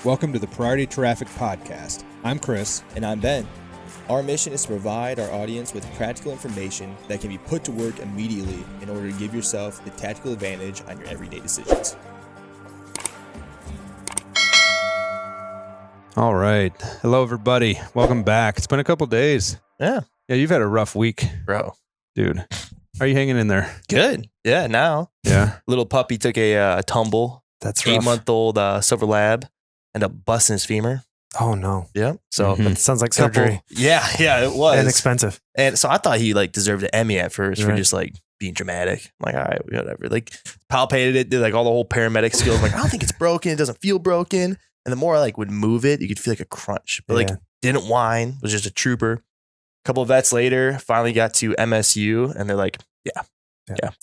Welcome to the Priority Traffic Podcast. I'm Chris. And I'm Ben. Our mission is to provide our audience with practical information that can be put to work immediately in order to give yourself the tactical advantage on your everyday decisions. All right. Hello, everybody. Welcome back. It's been a couple days. Yeah, you've had a rough week. bro. Dude, are you hanging in there? Good. Yeah, now. Yeah. Little puppy took a tumble. That's rough. 8-month-old silver lab. Ended up busting his femur. Oh, no. Yeah. So That sounds like surgery. Yeah, it was. And expensive. And so I thought he deserved an Emmy at first for Right. just being dramatic. I'm like, all right, whatever. Palpated it, did all the whole paramedic skills. I'm like, I don't think it's broken. It doesn't feel broken. And the more I would move it, you could feel like a crunch. But didn't whine, was just a trooper. A couple of vets later, finally got to MSU and they're like, yeah,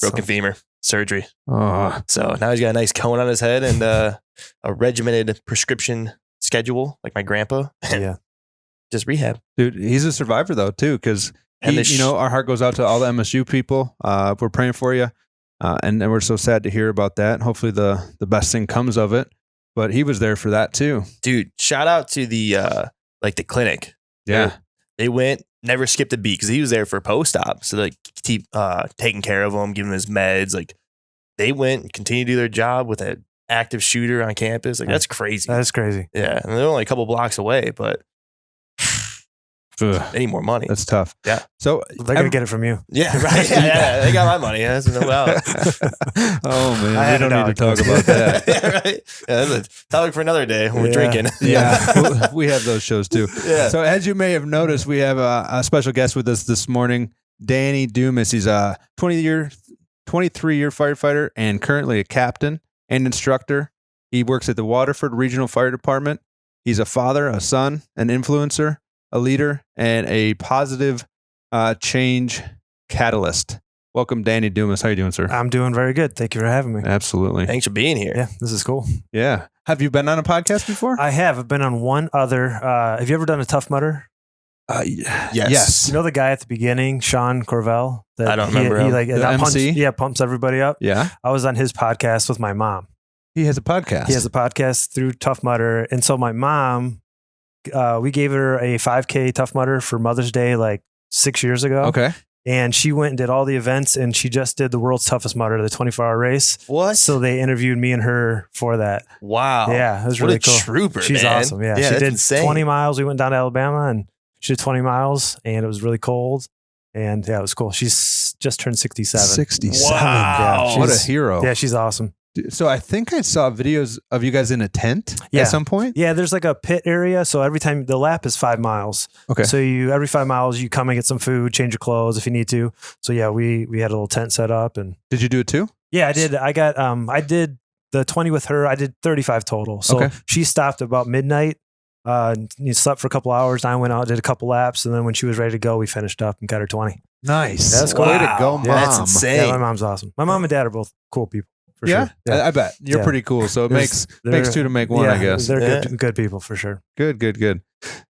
broken femur, surgery. So now he's got a nice cone on his head and a regimented prescription schedule, like my grandpa. Yeah. Just rehab. Dude, he's a survivor, though, too, because, our heart goes out to all the MSU people. We're praying for you. And we're so sad to hear about that. Hopefully the best thing comes of it. But he was there for that, too. Dude, shout out to the the clinic. Yeah. They went, never skipped a beat because he was there for post-op. So keep taking care of him, giving him his meds. They went and continued to do their job with an active shooter on campus. That's crazy. That is crazy. Yeah. And they're only a couple blocks away, but they need more money. That's tough. Yeah. So They're going to get it from you. Yeah, right. Yeah. They got my money. That's no doubt. Oh, man. We don't need to talk about that. Yeah, right. Yeah, that's a topic for another day when we're drinking. Yeah. We have those shows, too. Yeah. So as you may have noticed, we have a special guest with us this morning, Danny Dumas. He's a 23-year firefighter and currently a captain and instructor. He works at the Waterford Regional Fire Department. He's a father, a son, an influencer, a leader, and a positive change catalyst. Welcome, Danny Dumas. How you doing, sir? I'm doing very good. Thank you for having me. Absolutely. Thanks for being here. Yeah, this is cool. Yeah. Have you been on a podcast before? I have. I've been on one other. Have you ever done a Tough Mudder? Yes. You know the guy at the beginning, Sean Corvell? I don't remember him. The MC? Pumps everybody up. Yeah. I was on his podcast with my mom. He has a podcast. He has a podcast through Tough Mudder. And so my mom, we gave her a 5K Tough Mudder for Mother's Day 6 years ago. Okay. And she went and did all the events, and she just did the world's toughest mudder, the 24-hour race. What? So they interviewed me and her for that. Wow. Yeah, it was really cool. What a trooper, She's man. awesome. Yeah, she that's did insane. 20 miles. We went down to Alabama, and she did 20 miles, and it was really cold. And yeah, it was cool. She's just turned 67. 67. Wow. Yeah, What a hero. Yeah, she's awesome. So I think I saw videos of you guys in a tent at some point. Yeah, there's a pit area. So every time the lap is 5 miles. Okay. So every 5 miles, you come and get some food, change your clothes if you need to. So yeah, we had a little tent set up. And did you do it too? yeah, I did. I did the 20 with her. I did 35 total. So she stopped about midnight. You slept for a couple hours. I went out, did a couple laps. And then when she was ready to go, we finished up and got her 20. Nice. That's cool. Way to go, Mom. That's insane. Yeah, my mom's awesome. My mom and dad are both cool people. For sure. I bet. You're pretty cool. So it makes two to make one, I guess. They're good people for sure. Good.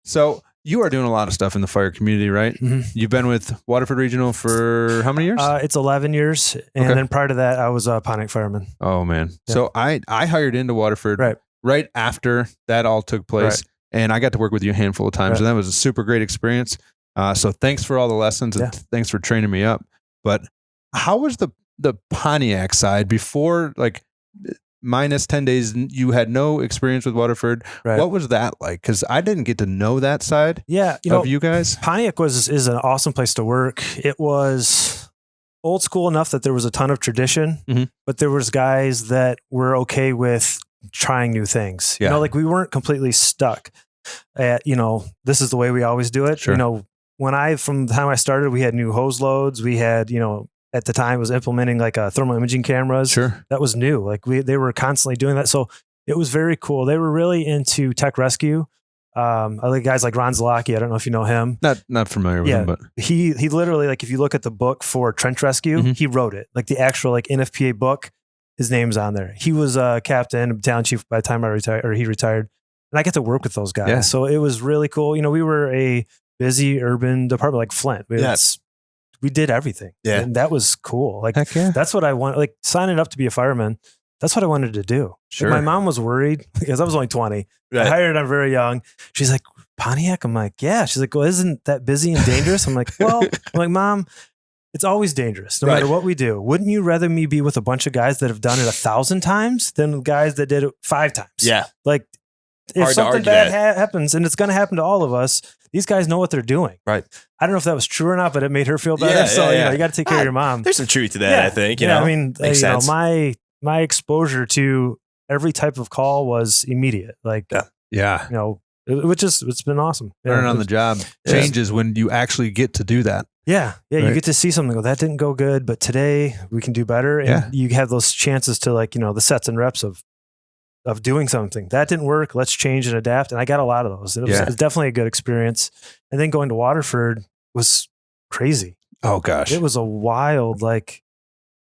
So you are doing a lot of stuff in the fire community, right? Mm-hmm. You've been with Waterford Regional for how many years? It's 11 years. And then prior to that, I was a Pontiac fireman. Oh, man. Yeah. So I hired into Waterford right after that all took place. Right. And I got to work with you a handful of times. And that was a super great experience. So thanks for all the lessons and thanks for training me up. But how was the Pontiac side before, minus 10 days, you had no experience with Waterford. Right. What was that like? Because I didn't get to know that side of you guys. Pontiac is an awesome place to work. It was old school enough that there was a ton of tradition, but there was guys that were okay with trying new things. Yeah. We weren't completely stuck at, this is the way we always do it. Sure. From the time I started, we had new hose loads. We had, at the time was implementing thermal imaging cameras. Sure. That was new. They were constantly doing that. So it was very cool. They were really into tech rescue. I like guys like Ron Zalaki. I don't know if you know him. Not familiar with him, but he literally, if you look at the book for trench rescue, he wrote it. The actual NFPA book, his name's on there. He was a captain, a battalion chief by the time he retired. And I get to work with those guys. Yeah. So it was really cool. We were a busy urban department like Flint. We did everything. Yeah. And that was cool. Heck yeah. That's what I want. Signing up to be a fireman, that's what I wanted to do. Sure. Like, my mom was worried because I was only 20. Right. I hired, I'm very young. She's like, Pontiac? I'm like, yeah. She's like, well, isn't that busy and dangerous? I'm like, well, I'm like, Mom, it's always dangerous no matter what we do. Wouldn't you rather me be with a bunch of guys that have done it 1,000 times than guys that did it 5 times? Yeah. Like, if something bad happens, and it's going to happen to all of us, these guys know what they're doing. Right. I don't know if that was true or not, but it made her feel better. So, you know, you got to take care of your mom. There's some truth to that, I think. You know? I mean, makes sense. My exposure to every type of call was immediate. Like, you know, it's been awesome. Learning on the job changes when you actually get to do that. Yeah. You get to see something. Go, that didn't go good, but today we can do better. And you have those chances to, like, you know, the sets and reps of doing something that didn't work. Let's change and adapt. And I got a lot of those. It was definitely a good experience. And then going to Waterford was crazy. Oh gosh. It was a wild, like,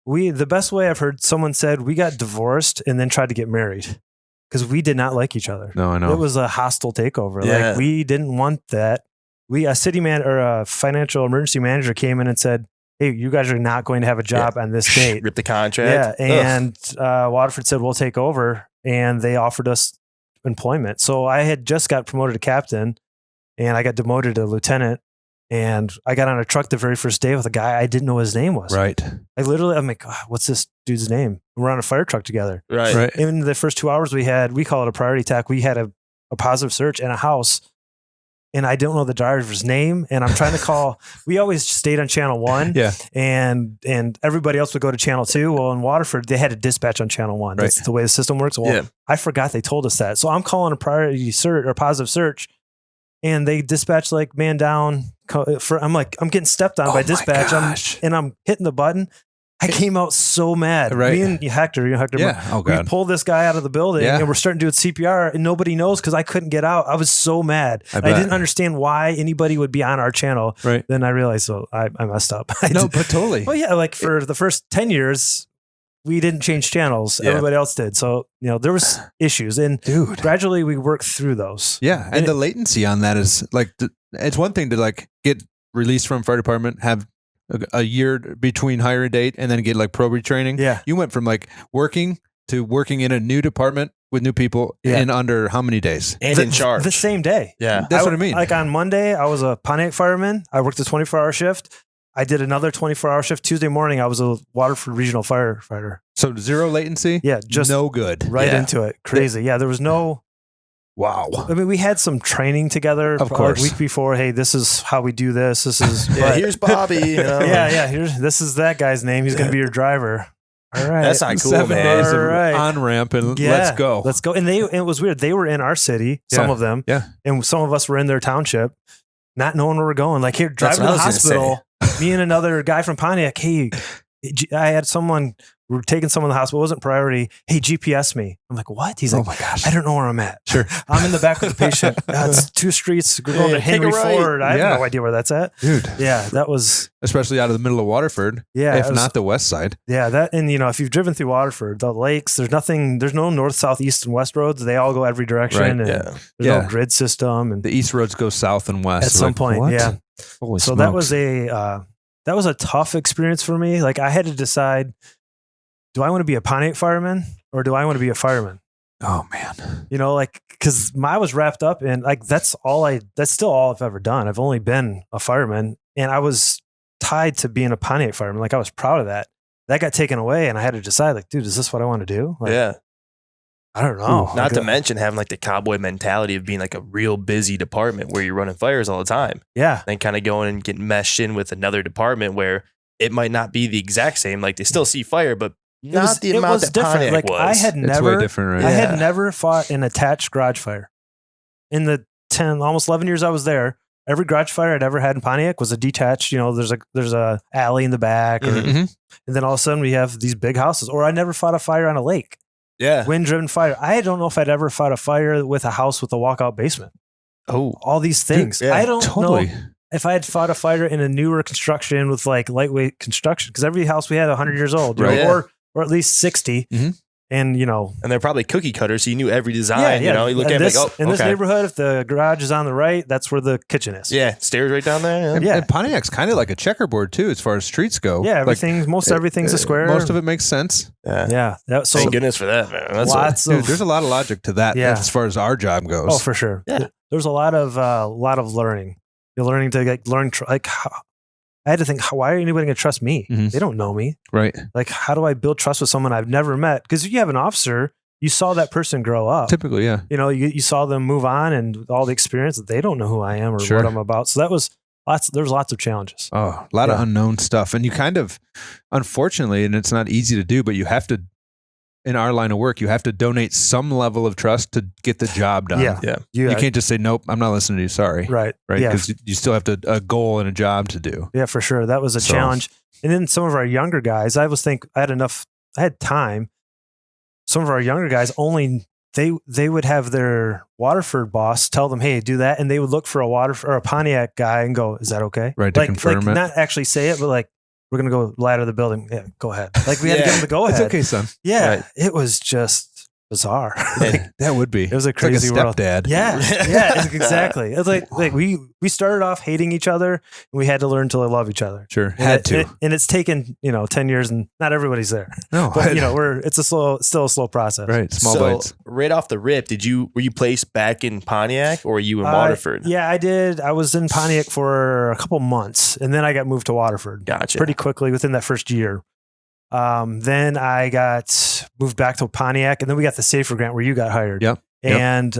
the best way I've heard someone said, we got divorced and then tried to get married because we did not like each other. No, I know. It was a hostile takeover. Like, we didn't want that. A city man or a financial emergency manager came in and said, hey, you guys are not going to have a job on this date. Rip the contract. Yeah. And Waterford said, we'll take over. And they offered us employment. So I had just got promoted to captain and I got demoted to lieutenant. And I got on a truck the very first day with a guy I didn't know his name was. Right. I'm like, what's this dude's name? We're on a fire truck together. Right. In the first 2 hours we call it a priority attack. We had a positive search in a house. And I don't know the driver's name. And I'm trying to call. We always stayed on channel 1. Yeah. And everybody else would go to channel 2. Well, in Waterford, they had a dispatch on channel 1. That's the way the system works. Well, I forgot they told us that. So I'm calling a priority search or positive search. And they dispatch, like, man down. I'm getting stepped on by dispatch. I'm hitting the button. I came out so mad. Right. Me and Hector, Oh God. we pulled this guy out of the building and we're starting to do CPR and nobody knows because I couldn't get out. I was so mad. I didn't understand why anybody would be on our channel. Right. Then I realized, I messed up. But totally. Well, yeah, like for the first 10 years, we didn't change channels. Everybody else did. So, you know, there was issues and gradually we worked through those. Yeah. And the latency on that is like, it's one thing to, like, get released from fire department, have a year between hire date and then get, like, probe training. Yeah. You went from, like, working to working in a new department with new people in under how many days? And in charge. The same day. Yeah. That's what I mean. Like, on Monday, I was a Pontiac fireman. I worked a 24-hour shift. I did another 24-hour shift. Tuesday morning, I was a Waterford Regional Firefighter. So 0 latency? Yeah. Just no good. Right into it. Crazy. Yeah. There was no... Wow. I mean, we had some training together. Of course. Like, week before, hey, this is how we do this. This is... here's Bobby. You know? This is that guy's name. He's going to be your driver. All right. That's not cool, 7 man. days of on-ramp and let's go. Let's go. And it was weird. They were in our city, some of them. Yeah. And some of us were in their township, not knowing where we're going. Like, here, driving to the hospital. Me and another guy from Pontiac. Hey, I had someone... We're taking someone to the hospital. It wasn't priority. Hey, GPS me. I'm like, what? He's like, oh my gosh. I don't know where I'm at. Sure. I'm in the back with the patient. It's 2 streets. We're going to Henry Ford. I have no idea where that's at. Dude. Yeah, that was... Especially out of the middle of Waterford. Yeah. If not the west side. Yeah, that, and, you know, if you've driven through Waterford, the lakes, there's no north, south, east, and west roads. They all go every direction. Right. And there's no grid system. And the east roads go south and west. At some point, what? yeah. Holy so smokes. that was a tough experience for me. Like, I had to decide, do I want to be a Pontiac fireman or do I want to be a fireman? Oh man. You know, like, cause I was wrapped up in, like, that's still all I've ever done. I've only been a fireman and I was tied to being a Pontiac fireman. Like, I was proud of that. That got taken away and I had to decide, like, dude, is this what I want to do? Like, I don't know. Not to mention having, like, the cowboy mentality of being, like, a real busy department where you're running fires all the time. Yeah. Then kind of going and getting meshed in with another department where it might not be the exact same. Like, they still see fire, but not the amount that Pontiac like, was. I had it's never, way different, right? I had never fought an attached garage fire. In the 10, almost 11 years I was there, every garage fire I'd ever had in Pontiac was a detached, you know, there's a alley in the back. And then all of a sudden we have these big houses. Or I never fought a fire on a lake. Yeah. Wind-driven fire. I don't know if I'd ever fought a fire with a house with a walkout basement. Oh. All these things. Dude, yeah, I don't know if I had fought a fire in a newer construction with, like, lightweight construction. Because every house we had 100 years old. Right. Know, or at least 60. And, and they're probably cookie cutters. So you knew every design, you look at it like, in this neighborhood, if the garage is on the right, that's where the kitchen is. Yeah. Stairs right down there. And Pontiac's kind of like a checkerboard too, as far as streets go. Yeah. Everything's a square. Most of it makes sense. Yeah. Thank goodness for that, man. That's there's a lot of logic to that as far as our job goes. Oh, for sure. Yeah. There's a lot of learning. You're learning to learn, I had to think, why are anybody going to trust me? Mm-hmm. They don't know me. Right. Like, how do I build trust with someone I've never met? Because if you have an officer, you saw that person grow up. Typically, yeah. You saw them move on and all the experience that they don't know who I am or what I'm about. So there's lots of challenges. Oh, a lot of unknown stuff. And you kind of, unfortunately, and it's not easy to do, but you have to, in our line of work, you have to donate some level of trust to get the job done. Yeah. You can't just say, nope, I'm not listening to you. Sorry. Right. Because you still have a goal and a job to do. Yeah, for sure. That was a challenge. And then some of our younger guys, I had time. Some of our younger guys they would have their Waterford boss tell them, hey, do that. And they would look for a Pontiac guy and go, is that okay? Right. To confirm it. Not actually say it, but we're going to go ladder the building. Yeah, go ahead. We had to give them the go ahead. It's okay, son. Yeah. Right. It was just bizarre. That would be. It was a crazy world. Stepdad. Yeah. Yeah, exactly. It's like we started off hating each other and we had to learn to love each other. Sure. And it's taken, 10 years and not everybody's there. No. But it's still a slow process. Right. Small bites. Right off the rip, were you placed back in Pontiac or were you in Waterford? Yeah, I did. I was in Pontiac for a couple months and then I got moved to Waterford. Gotcha. Pretty quickly within that first year. Then I got moved back to Pontiac, and then we got the Safer grant where you got hired. Yep. And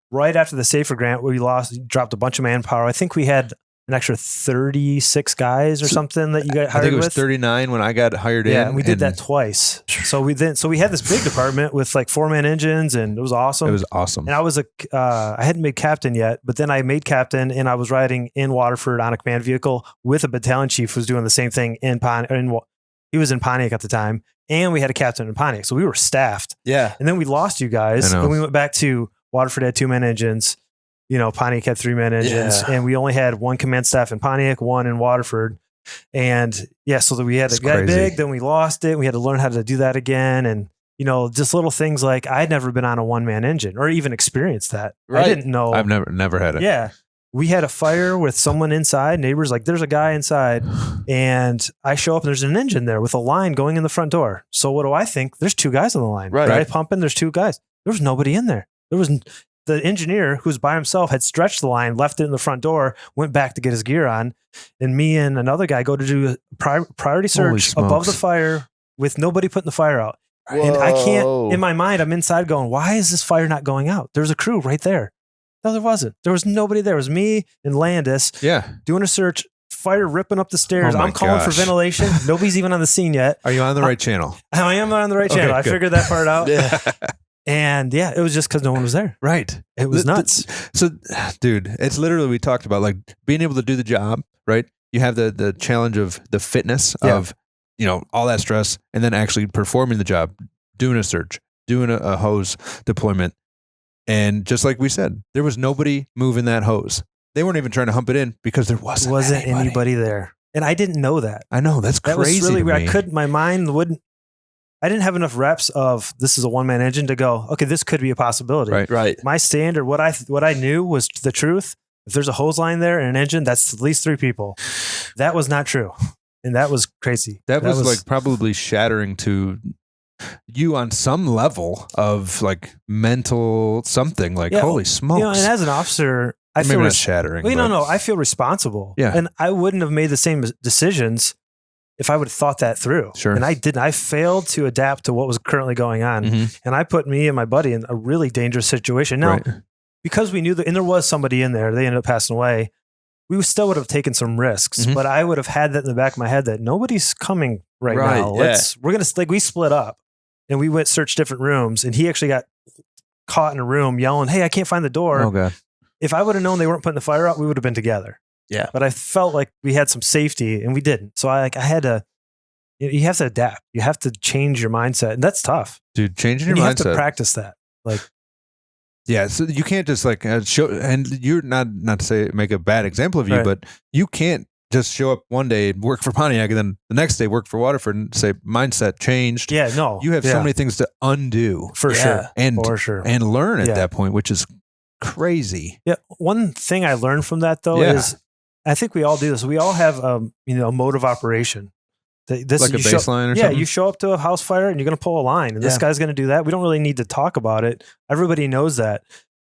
right after the Safer grant, we dropped a bunch of manpower. I think we had an extra 36 guys or something that you got hired with. I think it was 39 when I got hired in. Yeah, and we did that twice. So we had this big department with 4-man engines, and it was awesome. It was awesome. And I hadn't made captain yet, but then I made captain, and I was riding in Waterford on a command vehicle with a battalion chief who was doing the same thing he was in Pontiac at the time, and we had a captain in Pontiac. So we were staffed. Yeah. And then we lost you guys, and we went back to Waterford had 2-man engines. Pontiac had 3-man engines, and we only had one command staff in Pontiac, one in Waterford. And so that we had to get big, then we lost it. We had to learn how to do that again. And, just little things like I'd never been on a 1-man engine or even experienced that. Right. I didn't know. I've never had it. Yeah. We had a fire with someone inside, neighbors there's a guy inside, and I show up and there's an engine there with a line going in the front door. So what do I think? There's 2 guys on the line. Right. Pumping, there's 2 guys. There was nobody in there. The engineer who's by himself had stretched the line, left it in the front door, went back to get his gear on, and me and another guy go to do a priority search above the fire with nobody putting the fire out. Whoa. And I can't, in my mind, I'm inside going, why is this fire not going out? There's a crew right there. No, there wasn't. There was nobody there. It was me and Landis doing a search, fire ripping up the stairs. I'm calling for ventilation. Nobody's even on the scene yet. Are you on the right channel? I am on the right channel. I figured that part out. And it was just because no one was there. Right. It was nuts. So, dude, it's literally, we talked about being able to do the job, right? You have the challenge of the fitness of, all that stress, and then actually performing the job, doing a search, doing a hose deployment. And just like we said, there was nobody moving that hose. They weren't even trying to hump it in because there wasn't anybody there. And I didn't know that. I know. That's crazy. That was really weird. My mind wouldn't. I didn't have enough reps of this is a 1-man engine to go, okay, this could be a possibility. Right. My standard, what I knew was the truth. If there's a hose line there and an engine, that's at least 3 people. That was not true. And that was crazy. That was probably shattering to you on some level of mental something holy smokes. And as an officer, I feel not shattering. No, I feel responsible. Yeah. And I wouldn't have made the same decisions if I would have thought that through. Sure. And I didn't. I failed to adapt to what was currently going on. Mm-hmm. And I put me and my buddy in a really dangerous situation. Now, because we knew and there was somebody in there, they ended up passing away. We still would have taken some risks, but I would have had that in the back of my head that nobody's coming right now. We're going to, we split up. And we went search different rooms, and he actually got caught in a room yelling, "Hey, I can't find the door." Oh God! If I would have known they weren't putting the fire out, we would have been together. Yeah. But I felt like we had some safety, and we didn't. So I had to. You have to adapt. You have to change your mindset, and that's tough, dude. Changing your mindset. You have to practice that. So you can't just show. And you're not to say make a bad example of you, but you can't just show up one day and work for Pontiac and then the next day work for Waterford and say mindset changed. Yeah, no. You have so many things to undo. For sure. And learn at Yeah. that point, which is crazy. Yeah. One thing I learned from that though is I think we all do this. We all have a mode of operation. This like a baseline or something? Yeah, you show up to a house fire and you're going to pull a line and this guy's going to do that. We don't really need to talk about it. Everybody knows that.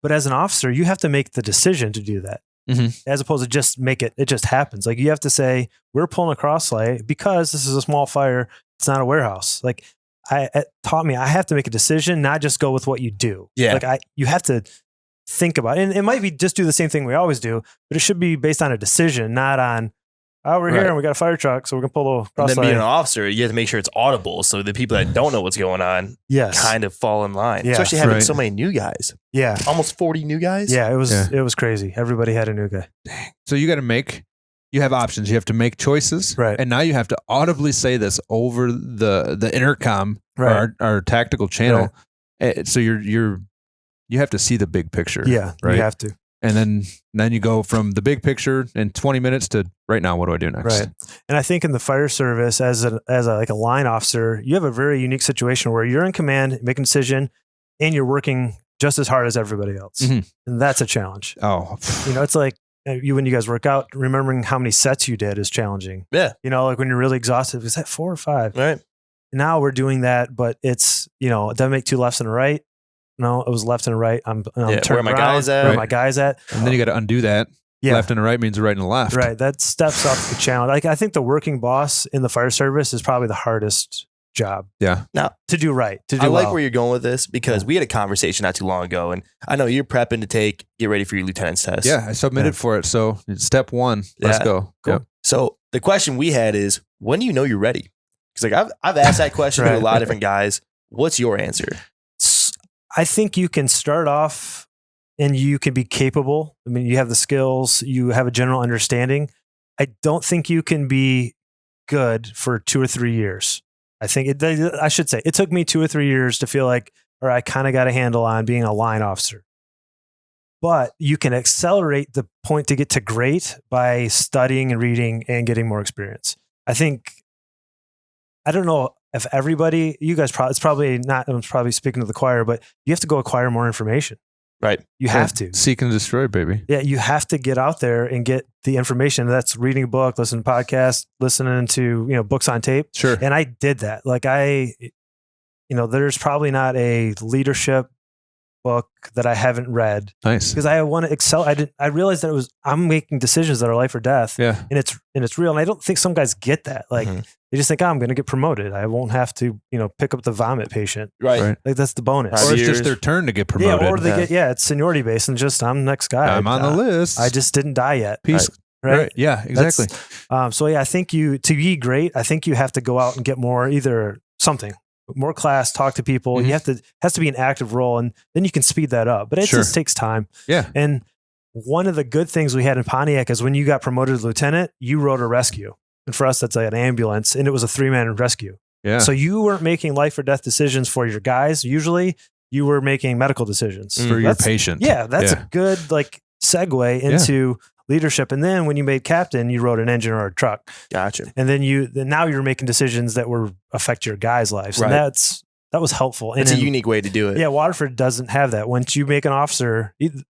But as an officer, you have to make the decision to do that. As opposed to just make it just happens. Like you have to say, we're pulling a cross lay because this is a small fire. It's not a warehouse. Like it taught me, I have to make a decision, not just go with what you do. Yeah. Like you have to think about it. And it might be just do the same thing we always do, but it should be based on a decision, not on, oh, we're here and we got a fire truck, so we're going to pull a cross lay. And then being an officer, you have to make sure it's audible so the people that don't know what's going on kind of fall in line. Yeah. Especially having so many new guys. Yeah. Almost 40 new guys. Yeah, it was crazy. Everybody had a new guy. Dang. So you have options. You have to make choices. Right. And now you have to audibly say this over the intercom, our tactical channel. Right. So you have to see the big picture. Yeah, right? You have to. And then you go from the big picture in 20 minutes to right now, what do I do next? Right. And I think in the fire service, as a line officer, you have a very unique situation where you're in command, making a decision, and you're working just as hard as everybody else. And that's a challenge. Oh, it's like when you guys work out, remembering how many sets you did is challenging. Yeah. Like when you're really exhausted, is that 4 or 5? Right. Now we're doing that, but it's, it doesn't make 2 lefts and a right. No, it was left and a right. I'm where my guys at? Where my guys at? And then you got to undo that. Yeah. Left and a right means a right and a left. Right. That steps up the challenge. Like I think the working boss in the fire service is probably the hardest job. Yeah. Now to do right. I like where you're going with this because we had a conversation not too long ago, and I know you're prepping to get ready for your lieutenant's test. Yeah, I submitted for it. So step 1, let's go. Cool. Yep. So the question we had is, when do you know you're ready? Because like I've asked that question to a lot of different guys. What's your answer? I think you can start off and you can be capable. I mean, you have the skills, you have a general understanding. I don't think you can be good for 2 or 3 years. I think I should say it took me 2 or 3 years to feel like, or I kind of got a handle on being a line officer. But you can accelerate the point to get to great by studying and reading and getting more experience. I don't know if everybody, you guys it's probably not, I'm probably speaking to the choir, but you have to go acquire more information. Right. You have to. Seek and destroy, baby. Yeah. You have to get out there and get the information. That's reading a book, listening to podcasts, listening to, books on tape. Sure. And I did that. Like there's probably not a leadership book that I haven't read. Nice. Because I want to excel. I realized that I'm making decisions that are life or death. Yeah. And it's real. And I don't think some guys get that. Like they just think, I'm going to get promoted. I won't have to, pick up the vomit patient. Right. Like that's the bonus. Or it's just their turn to get promoted. Yeah. Or they get, it's seniority based and just I'm the next guy. I'm on the list. I just didn't die yet. Peace. Right. Yeah, exactly. So I think to be great, I think you have to go out and get more class, talk to people. You has to be an active role, and then you can speed that up. But it just takes time. Yeah. And one of the good things we had in Pontiac is when you got promoted to lieutenant, you rode a rescue. And for us, that's like an ambulance, and it was a 3-man rescue. Yeah. So you weren't making life or death decisions for your guys. Usually you were making medical decisions. For your patient. Yeah. That's a good segue into leadership. And then when you made captain, you rode an engine or a truck. Gotcha. And then now you're making decisions that affect your guys' lives. Right. And that was helpful. It's a unique way to do it. Yeah. Waterford doesn't have that. Once you make an officer,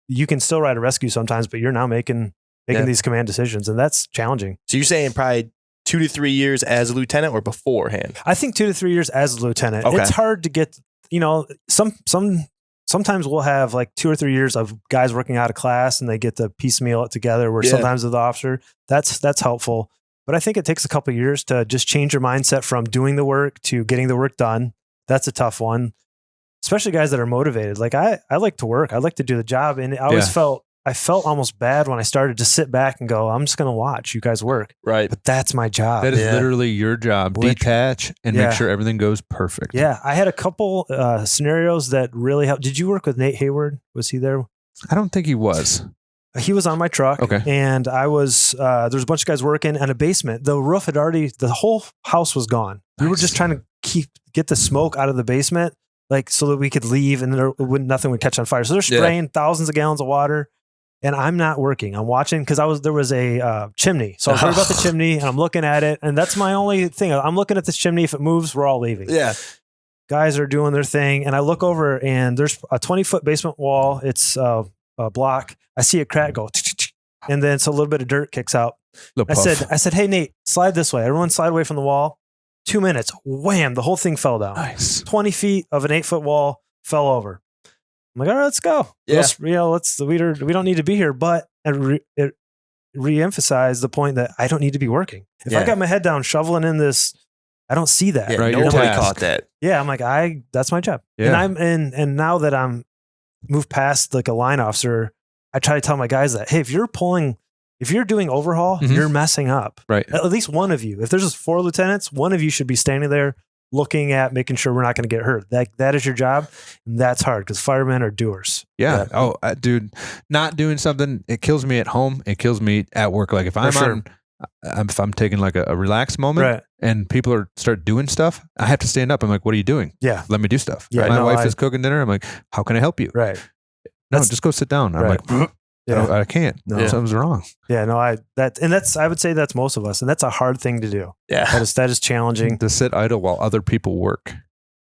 you can still ride a rescue sometimes, but you're now making these command decisions, and that's challenging. So you're saying probably 2 to 3 years as a lieutenant or beforehand? I think 2 to 3 years as a lieutenant. Okay. It's hard to get, sometimes we'll have like 2 or 3 years of guys working out of class and they get to piecemeal it together where sometimes with the officer, that's helpful. But I think it takes a couple of years to just change your mindset from doing the work to getting the work done. That's a tough one, especially guys that are motivated. Like I like to work. I like to do the job. And I always felt almost bad when I started to sit back and go, I'm just going to watch you guys work. Right. But that's my job. That is literally your job. Detach and make sure everything goes perfect. Yeah. I had a couple scenarios that really helped. Did you work with Nate Hayward? Was he there? I don't think he was. He was on my truck. Okay. And I was, there was a bunch of guys working in a basement. The roof the whole house was gone. Nice. We were just trying to get the smoke out of the basement, so that we could leave and nothing would catch on fire. So they're spraying thousands of gallons of water. and I'm not working. I'm watching because there was a chimney. So I was worried about the chimney and I'm looking at it. And that's my only thing. I'm looking at this chimney. If it moves, we're all leaving. Yeah. Guys are doing their thing. And I look over and there's a 20-foot basement wall. It's a block. I see a crack go. And then so a little bit of dirt kicks out. I said, hey, Nate, slide this way. Everyone slide away from the wall. 2 minutes. Wham. The whole thing fell down. Nice. 20 feet of an 8-foot wall fell over. I'm like, all right, let's go. Yeah. We don't need to be here. But it re-emphasized the point that I don't need to be working. If I got my head down shoveling in this, I don't see that. Yeah, right. Nobody caught that. Yeah. I'm like, that's my job. Yeah. And now that I'm moved past like a line officer, I try to tell my guys that, hey, if you're doing overhaul, you're messing up. Right. At least one of you. If there's just 4 lieutenants, one of you should be standing there looking at making sure we're not going to get hurt. That is your job. And that's hard because firemen are doers. Yeah. Oh, dude, not doing something, it kills me at home. It kills me at work. Like if I'm taking like a relaxed moment and people start doing stuff, I have to stand up. I'm like, what are you doing? Yeah. Let me do stuff. Yeah, My wife is cooking dinner. I'm like, how can I help you? Right. No, just go sit down. I'm like, I can't. No, something's wrong. Yeah, no, I would say that's most of us, and that's a hard thing to do. Yeah, that is challenging to sit idle while other people work.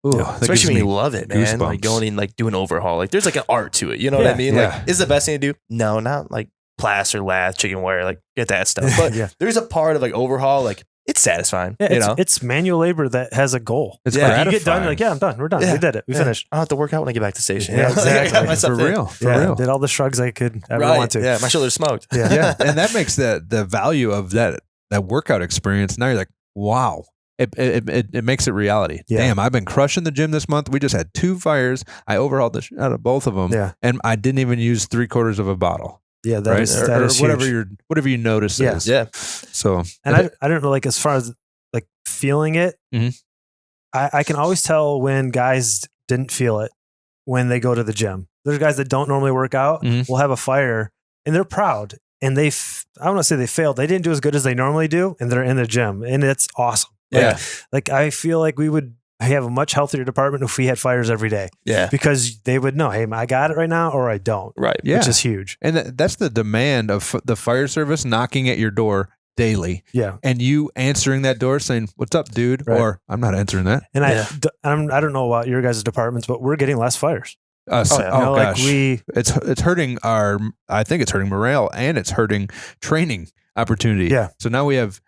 Ooh, especially when you love it, man. Goosebumps. Like going in, like doing overhaul. Like there's like an art to it. You know what I mean? Like, is the best thing to do? No, not like plaster, lath, chicken wire. Like get that stuff. But there's a part of like overhaul. Like it's satisfying. Yeah, it's manual labor that has a goal. It's you get done. Like I'm done. We're done. We did it. We finished. I don't have to work out when I get back to the station. Yeah, exactly. For real. Did all the shrugs I could ever want to. Yeah, my shoulders smoked. Yeah. And that makes the value of that workout experience. Now you're like, wow. It makes it reality. Yeah. Damn, I've been crushing the gym this month. We just had 2 fires. I overhauled the shit out of both of them. Yeah. And I didn't even use 3/4 of a bottle. Yeah, that is whatever you notice is. Yeah. So and I don't know, like as far as like feeling it, I can always tell when guys didn't feel it when they go to the gym. There's guys that don't normally work out, will have a fire, and they're proud. And I don't want to say they failed. They didn't do as good as they normally do, and they're in the gym, and it's awesome. Yeah. Like I feel like we would have a much healthier department if we had fires every day. Yeah. Because they would know, hey, I got it right now or I don't. Right. Yeah. Which is huge. And that's the demand of the fire service knocking at your door daily. Yeah. And you answering that door saying, what's up, dude? Right. Or I'm not answering that. And I don't know about your guys' departments, but we're getting less fires. Gosh. Like it's hurting I think it's hurting morale and it's hurting training opportunity. Yeah. So now we have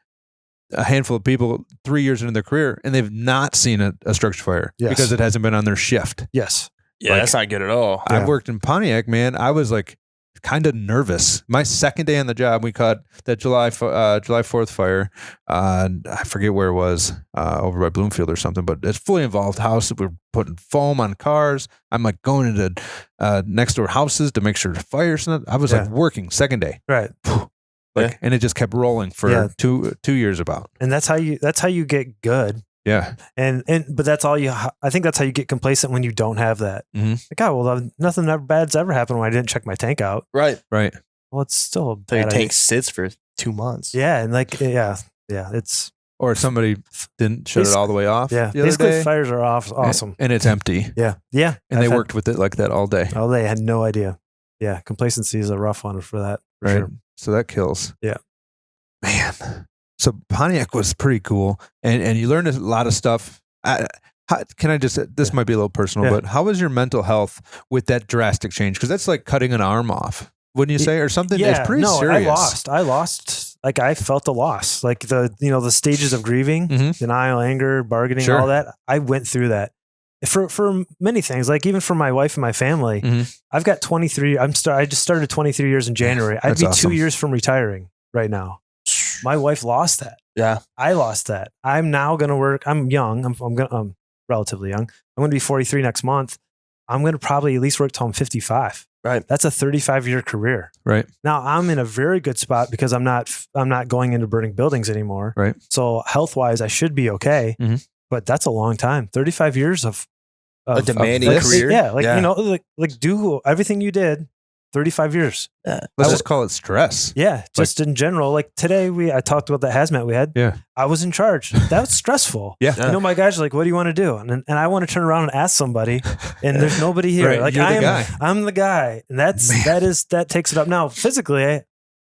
a handful of people 3 years into their career and they've not seen a structure fire because it hasn't been on their shift. Yes. Yeah, that's not good at all. I've worked in Pontiac, man. I was like kind of nervous. My second day on the job, we caught that July 4th fire. I forget where it was, over by Bloomfield or something, but it's fully involved house. We're putting foam on cars. I'm like going into next door houses to make sure the fire's not. I was like working second day. Right. And it just kept rolling for 2 years about. And that's how you get good. Yeah. But that's all I think that's how you get complacent when you don't have that. Like, nothing bad's ever happened when I didn't check my tank out. Right. Well, it's still a bad idea. Your tank sits for 2 months. Yeah. And like, it's. Or somebody didn't shut it all the way off. Yeah. Basically, fires are off. Awesome. And it's empty. Yeah. Yeah. And they worked with it like that all day. Oh, they had no idea. Yeah. Complacency is a rough one for that. For right. Sure. So that kills. Yeah. Man. So Pontiac was pretty cool. And you learned a lot of stuff. This might be a little personal, but how was your mental health with that drastic change? Because that's like cutting an arm off, wouldn't you say? Or something? Yeah, it's pretty serious. I lost. Like I felt the loss, like the stages of grieving, denial, anger, bargaining, all that. I went through that for many things. Like even for my wife and my family, I've got 23. I just started 23 years in January. I'd be awesome. 2 years from retiring right now. My wife lost that. Yeah. I lost that. I'm now going to work. I'm young. I'm relatively young. I'm going to be 43 next month. I'm going to probably at least work till I'm 55. Right. That's a 35-year career. Right. Now I'm in a very good spot because I'm not going into burning buildings anymore. Right. So health-wise, I should be okay. But that's a long time. 35 years of a demanding career. Yeah. Like, like do everything you did 35 years. Let's just call it stress. Yeah. Just in general, like today I talked about the hazmat we had. Yeah. I was in charge. That was stressful. Yeah. You know, my guys are like, what do you want to do? And I want to turn around and ask somebody and there's nobody here. Right, Like I'm the guy. And that takes it up. Now, physically,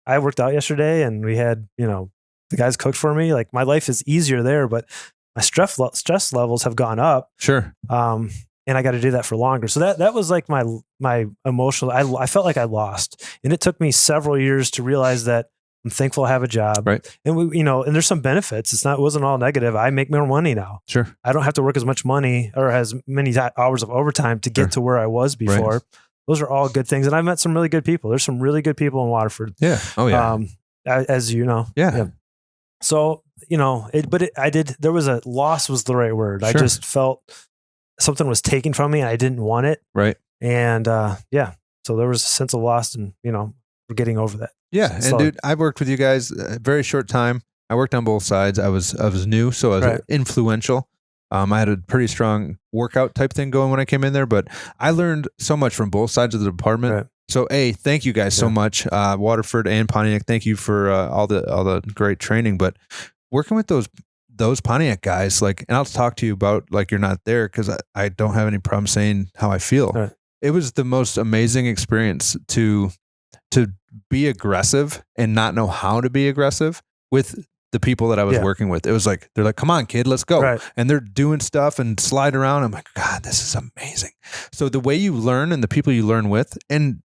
I worked out yesterday and we had, you know, the guys cooked for me. Like my life is easier there, but my stress levels have gone up. Sure. And I got to do that for longer. So that was like my emotional, I felt like I lost. And it took me several years to realize that I'm thankful I have a job. Right. And we, you know, and there's some benefits. It wasn't all negative. I make more money now. Sure. I don't have to work as much money or as many hours of overtime to get to where I was before. Right. Those are all good things. And I've met some really good people. There's some really good people in Waterford. Yeah. Oh yeah. As you know. Yeah. So, you know, there was a loss was the right word. Sure. I just felt something was taken from me and I didn't want it. Right. And so there was a sense of loss and, you know, we're getting over that. Yeah. So, and dude, I worked with you guys a very short time. I worked on both sides. I was new, so I was influential. I had a pretty strong workout type thing going when I came in there, but I learned so much from both sides of the department. Right. So thank you guys so much. Waterford and Pontiac, thank you for all the great training. But working with those Pontiac guys, like, and I'll talk to you about like you're not there because I don't have any problem saying how I feel. Right. It was the most amazing experience to be aggressive and not know how to be aggressive with the people that I was working with. It was like, they're like, come on, kid, let's go. Right. And they're doing stuff and slide around. I'm like, God, this is amazing. So the way you learn and the people you learn with, and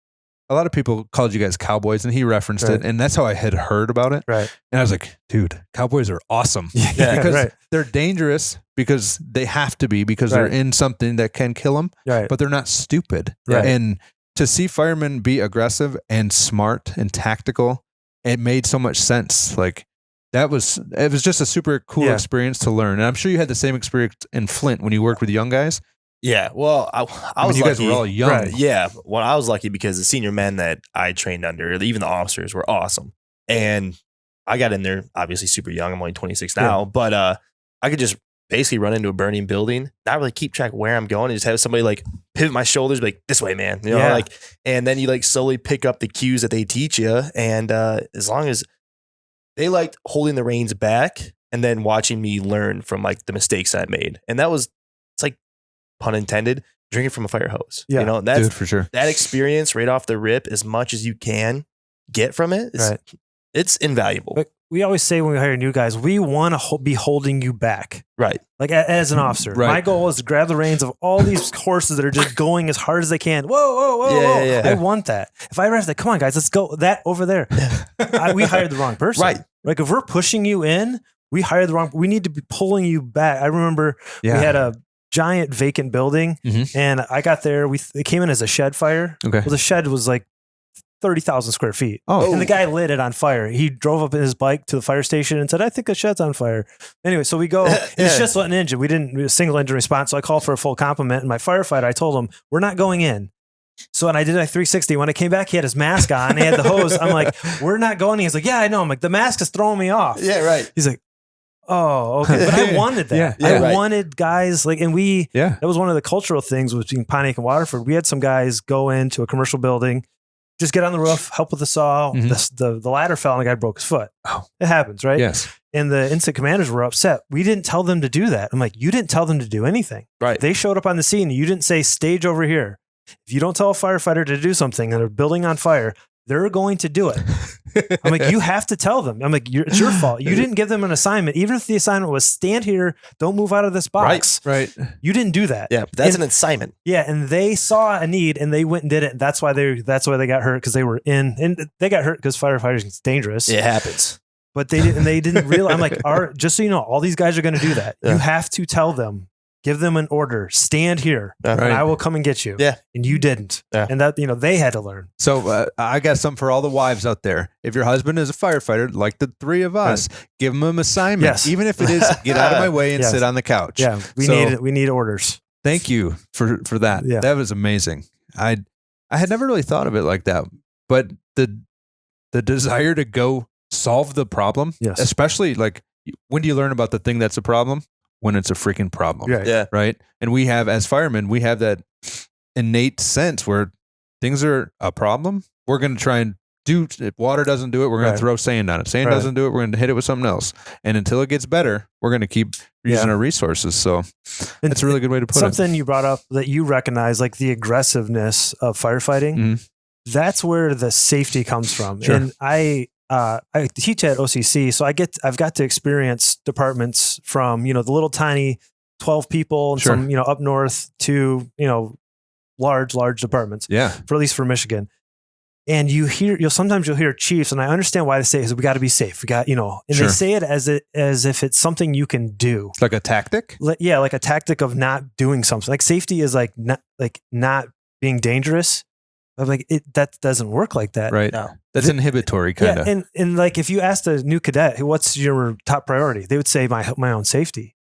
a lot of people called you guys cowboys and he referenced it. And that's how I had heard about it. Right. And I was like, dude, cowboys are awesome because they're dangerous because they have to be because they're in something that can kill them, but they're not stupid. Right. And to see firemen be aggressive and smart and tactical, it made so much sense. Like it was just a super cool experience to learn. And I'm sure you had the same experience in Flint when you worked with young guys. Yeah, well, I was you lucky. guys were all young. Right. Yeah, well, I was lucky because the senior men that I trained under, even the officers, were awesome. And I got in there obviously super young. I'm only 26 now, but I could just basically run into a burning building, not really keep track where I'm going, and just have somebody like pivot my shoulders, be like, this way, man. You know, like, and then you like slowly pick up the cues that they teach you. And as long as they liked holding the reins back and then watching me learn from like the mistakes I made. And it's like, pun intended, drinking from a fire hose. Yeah. You know, that's for sure. That experience right off the rip, as much as you can get from it, it's invaluable. But we always say when we hire new guys, we want to be holding you back. Right. Like as an officer, my goal is to grab the reins of all these horses that are just going as hard as they can. Whoa. Yeah. I want that. If I ever have to, come on guys, let's go that over there. We hired the wrong person. Right. Like if we're pushing you in, we need to be pulling you back. I remember we had a giant vacant building and I got there. It came in as a shed fire. Okay. Well, the shed was like 30,000 square feet. Oh. And the guy lit it on fire. He drove up in his bike to the fire station and said, I think the shed's on fire. Anyway, so we go, it's just an engine. We didn't do a single engine response. So I called for a full complement and my firefighter, I told him, we're not going in. So, and I did a 360. When I came back, he had his mask on. He had the hose. I'm like, we're not going in. He's like, yeah, I know. I'm like, the mask is throwing me off. Yeah, right. He's like, oh, okay. But I wanted that. I wanted guys like, and that was one of the cultural things between Pontiac and Waterford. We had some guys go into a commercial building, just get on the roof, help with the saw. The ladder fell and the guy broke his foot. Oh. It happens, right? Yes. And the incident commanders were upset. We didn't tell them to do that. I'm like, you didn't tell them to do anything. Right. They showed up on the scene. You didn't say stage over here. If you don't tell a firefighter to do something and a building on fire, they're going to do it. I'm like, you have to tell them. I'm like, it's your fault. You didn't give them an assignment. Even if the assignment was stand here, don't move out of this box. Right. You didn't do that. Yeah, but that's an assignment. Yeah, and they saw a need and they went and did it. And that's why they got hurt because they were in. And they got hurt because firefighters it's dangerous. It happens. But they didn't realize. I'm like, just so you know, all these guys are going to do that. Yeah. You have to tell them. Give them an order. Stand here, and I will come and get you. Yeah, and you didn't. Yeah. And that they had to learn. So I got something for all the wives out there. If your husband is a firefighter, like the three of us, give him an assignment. Yes. Even if it is get out of my way and sit on the couch. Yeah, we need orders. Thank you for that. Yeah. That was amazing. I had never really thought of it like that, but the desire to go solve the problem, especially like when do you learn about the thing that's a problem? When it's a freaking problem. Yeah. Right. And we have, as firemen, we have that innate sense where things are a problem, we're going to try and if water doesn't do it, we're going to throw sand on it. Sand doesn't do it, we're going to hit it with something else. And until it gets better, we're going to keep using our resources. So it's a really good way to put it. Something you brought up that you recognize, like the aggressiveness of firefighting, that's where the safety comes from. Sure. And I teach at OCC, so I've got to experience departments from, the little tiny 12 people and some, up north to, large departments. Yeah. For at least for Michigan. And sometimes you'll hear chiefs, and I understand why they say is we got to be safe. We got, and they say it as if it's something you can do. Like a tactic? Like a tactic of not doing something. Like safety is like not being dangerous. I'm like, that doesn't work like that. Right. No. That's inhibitory kind of. Yeah, and like if you asked a new cadet, what's your top priority? They would say my own safety.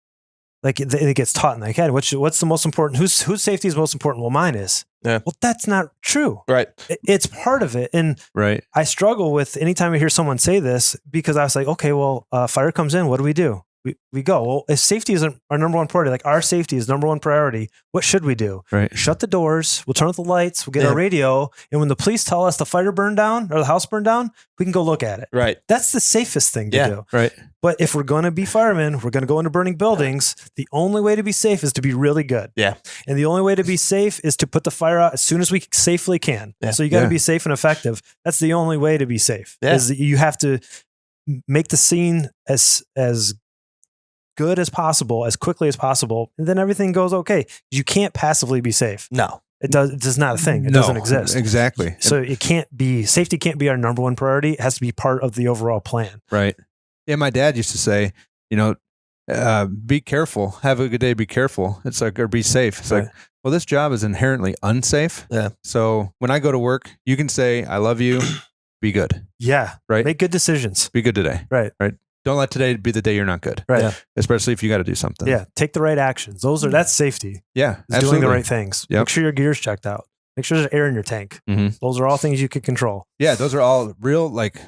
Like it gets taught in the academy. What's the most important? Whose safety is most important? Well, mine is. Yeah. Well, that's not true. Right. It's part of it. And I struggle with anytime I hear someone say this, because I was like, okay, well, fire comes in. What do? We go, well, if safety isn't our number one priority, like our safety is number one priority, what should we do? Right. Shut the doors. We'll turn off the lights. We'll get our radio. And when the police tell us the fire burned down or the house burned down, we can go look at it. Right. That's the safest thing to do. Right. But if we're going to be firemen, we're going to go into burning buildings. The only way to be safe is to be really good. Yeah. And the only way to be safe is to put the fire out as soon as we safely can. Yeah. So you got to be safe and effective. That's the only way to be safe. Yeah. Is that you have to make the scene as good as possible, as quickly as possible, and then everything goes okay. You can't passively be safe. No. It's not a thing. It doesn't exist. Exactly. So safety can't be our number one priority. It has to be part of the overall plan. Right. Yeah. My dad used to say, be careful, have a good day, be careful. It's like, or be safe. It's like, well, this job is inherently unsafe. Yeah. So when I go to work, you can say, I love you, be good. Yeah. Right. Make good decisions. Be good today. Right. Right. Don't let today be the day you're not good. Right. Yeah. Especially if you got to do something. Yeah. Take the right actions. That's safety. Yeah. Doing the right things. Yep. Make sure your gear's checked out. Make sure there's air in your tank. Mm-hmm. Those are all things you can control. Yeah. Those are all real, like,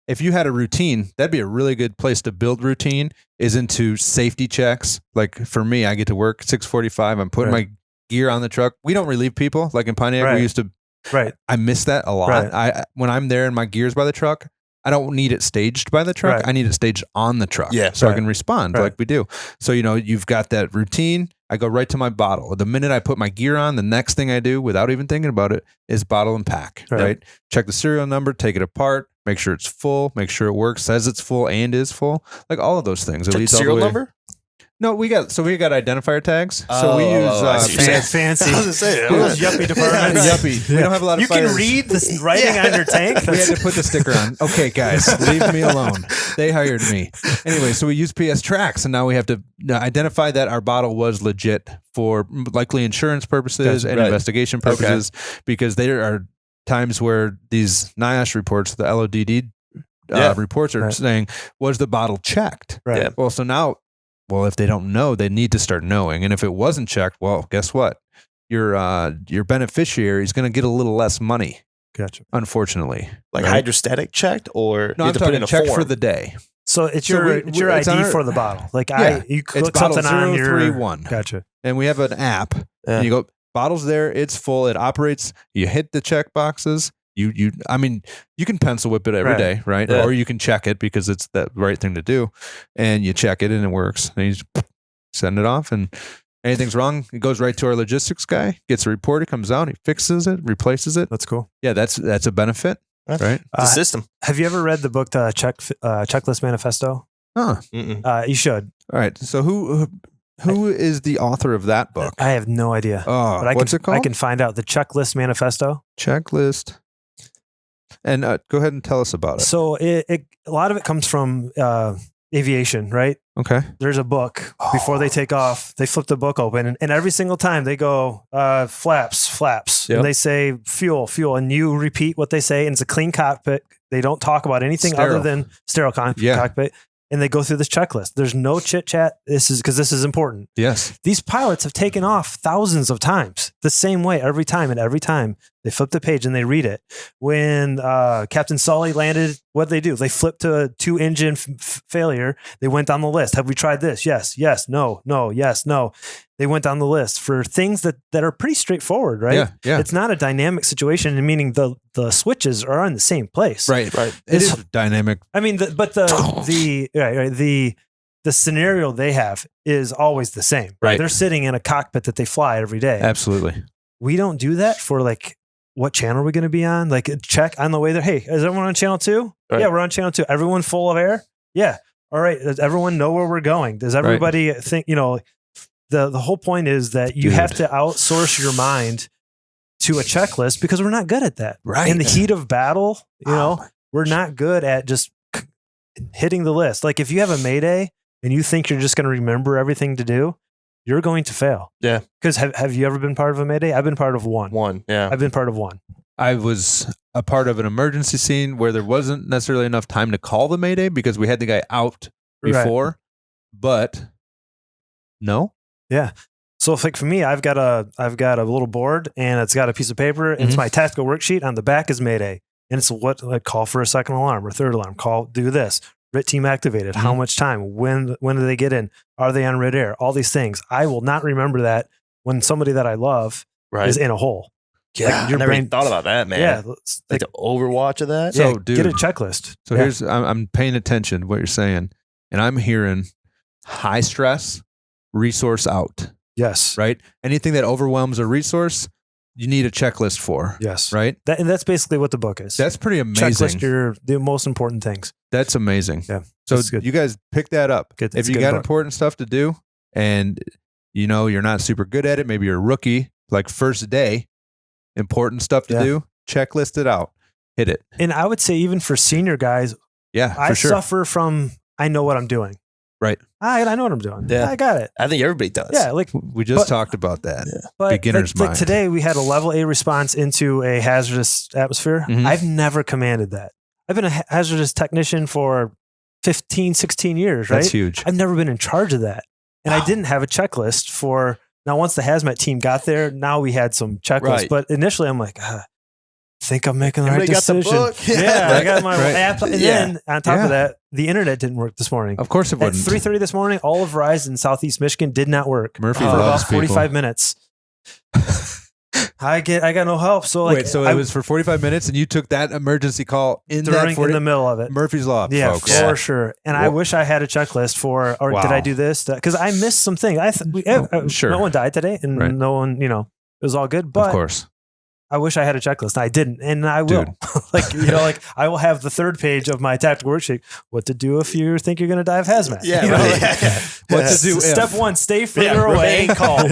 if you had a routine, that'd be a really good place to build routine is into safety checks. Like for me, I get to work 6:45. I'm putting my gear on the truck. We don't relieve people. Like in Pontiac, we used to, I miss that a lot. When I'm there and my gear's by the truck, I don't need it staged by the truck. I need it staged on the truck so I can respond like we do. So, you've got that routine. I go right to my bottle. The minute I put my gear on, the next thing I do without even thinking about it is bottle and pack, right? Check the serial number, take it apart, make sure it's full, make sure it works, says it's full and is full. Like all of those things. It leads all the way. Number? No, we got identifier tags. So we use fancy. I was gonna say, those yuppie departments. Yuppie. We don't have a lot of can read the writing on your tank. We had to put the sticker on. Okay, guys, leave me alone. They hired me. Anyway, so we use PS tracks, and now we have to identify that our bottle was legit for likely insurance purposes and investigation purposes, because there are times where these NIOSH reports, the LODD reports are saying, was the bottle checked? Right. Yeah. Well, so now, if they don't know, they need to start knowing. And if it wasn't checked, well, guess what? Your beneficiary is going to get a little less money. Gotcha. Unfortunately. Like hydrostatic checked, or no, you I'm have to put in a check form for the day. So it's your ID for the bottle. Like you click something on your 031. Gotcha. And we have an app. And you go, bottle's there, it's full, it operates. You hit the check boxes. You can pencil whip it every day, right? Yeah. Or you can check it because it's the right thing to do. And you check it and it works. And you just send it off, and anything's wrong, it goes right to our logistics guy, gets a report, it comes out, he fixes it, replaces it. That's cool. Yeah, that's a benefit, right? It's a system. Have you ever read the book, Checklist Manifesto? You should. All right. So who is the author of that book? I have no idea. Oh, but what's it called? I can find out. The Checklist Manifesto. Checklist. And go ahead and tell us about it. So a lot of it comes from aviation, right? Okay. There's a book before they take off. They flip the book open, and every single time they go flaps, and they say fuel, and you repeat what they say, and it's a clean cockpit. They don't talk about anything other than sterile cockpit. And they go through this checklist. There's no chit chat. This is important. Yes. These pilots have taken off thousands of times the same way every time. And every time They flip the page and they read it. When Captain Sully landed, what did they do? They flipped to a 2-engine failure. They went down the list. Have we tried this? Yes, yes, no, no, yes, no. They went down the list for things that are pretty straightforward, right? Yeah, yeah. It's not a dynamic situation, meaning the switches are in the same place. Right. It is dynamic. I mean, the scenario they have is always the same. Right. They're sitting in a cockpit that they fly every day. Absolutely. We don't do that for like, what channel are we going to be on? Like, check on the way there. Hey, is everyone on channel 2? Right. Yeah, we're on channel 2. Everyone full of air? Yeah. All right. Does everyone know where we're going? Does everybody think, the whole point is that you have to outsource your mind to a checklist because we're not good at that. Right. In the heat of battle, we're not good at just hitting the list. Like if you have a Mayday and you think you're just going to remember everything to do, you're going to fail. Yeah. Because have you ever been part of a Mayday? I've been part of one. Yeah. I've been part of one. I was a part of an emergency scene where there wasn't necessarily enough time to call the Mayday because we had the guy out before, but no. Yeah. So if, like for me, I've got a little board and it's got a piece of paper and it's my tactical worksheet. On the back is Mayday. And it's what like call for a second alarm or third alarm. Do this. RIT team activated. How much time? When do they get in? Are they on red air? All these things. I will not remember that when somebody that I love is in a hole. Yeah, like your I never brain even thought about that, man. Yeah, like the Overwatch of that. Yeah, so, dude, get a checklist. So here's I'm paying attention to what you're saying, and I'm hearing high stress, resource out. Yes. Right. Anything that overwhelms a resource, you need a checklist for. Yes. Right. And that's basically what the book is. That's pretty amazing. Checklist the most important things. That's amazing. Yeah. So you guys pick that up. Good. If you got important stuff to do and you're not super good at it, maybe you're a rookie, like first day, important stuff to do, checklist it out, hit it. And I would say even for senior guys, I suffer from, I know what I'm doing. Right. I know what I'm doing. Yeah. I got it. I think everybody does. Yeah. Like we just talked about that. Yeah. But beginner's mind. Like today we had a level A response into a hazardous atmosphere. I've never commanded that. I've been a hazardous technician for 15, 16 years, right? That's huge. I've never been in charge of that. And I didn't have a checklist for, now once the hazmat team got there, now we had some checklists. Right. But initially I'm like, I think I'm making the right decision. Got the book. I got my app. And then on top of that, the internet didn't work this morning. Of course it wouldn't. At 3:30 this morning, all of Verizon in Southeast Michigan did not work. Murphy for loves about 45 people. minutes. I got no help. So like, wait, so it was for 45 minutes and you took that emergency call in the middle of it. Murphy's Law, folks. For sure. And I wish I had a checklist for, or did I do this? Because I missed some things. Sure. No one died today and no one, it was all good. But of course. I wish I had a checklist. I didn't, and I will. I will have the third page of my tactical worksheet. What to do if you think you're going to die of hazmat? Yeah, what to do? Step 1: stay further away. Call.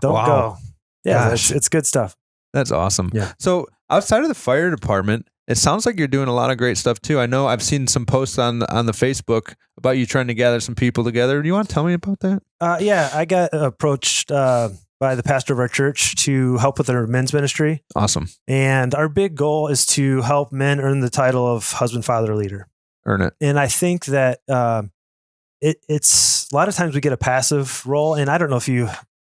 Don't go. Yeah, it's good stuff. That's awesome. Yeah. So outside of the fire department, it sounds like you're doing a lot of great stuff too. I know I've seen some posts on the Facebook about you trying to gather some people together. Do you want to tell me about that? I got approached by the pastor of our church to help with their men's ministry. Awesome. And our big goal is to help men earn the title of husband, father, leader. Earn it. And I think that it's a lot of times we get a passive role. And I don't know if you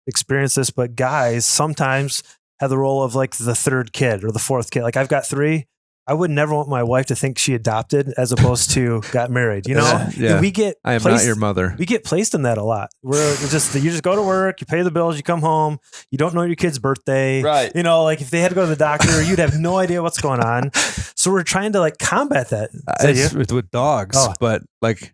experience this, but guys sometimes have the role of like the third kid or the fourth kid. Like I've got 3. I would never want my wife to think she adopted as opposed to got married. Yeah. We get I am not your mother. We get placed in that a lot. We're just you just go to work, you pay the bills, you come home, you don't know your kid's birthday. Right. Like if they had to go to the doctor, you'd have no idea what's going on. So we're trying to like combat that. It's with dogs, but like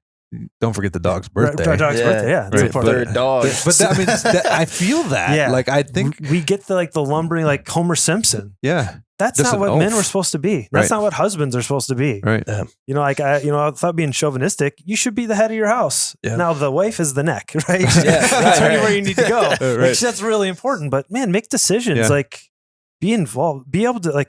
don't forget the dog's birthday. Right, dog's birthday, yeah. Right. Third dog. But I feel that. Yeah. Like I think we get the lumbering like Homer Simpson. Yeah. That's not what men were supposed to be. That's not what husbands are supposed to be. Right. I thought being chauvinistic, you should be the head of your house. Yeah. Now the wife is the neck, right? That's where you need to go. Right. Like, that's really important. But man, make decisions. Yeah. Like be involved. Be able to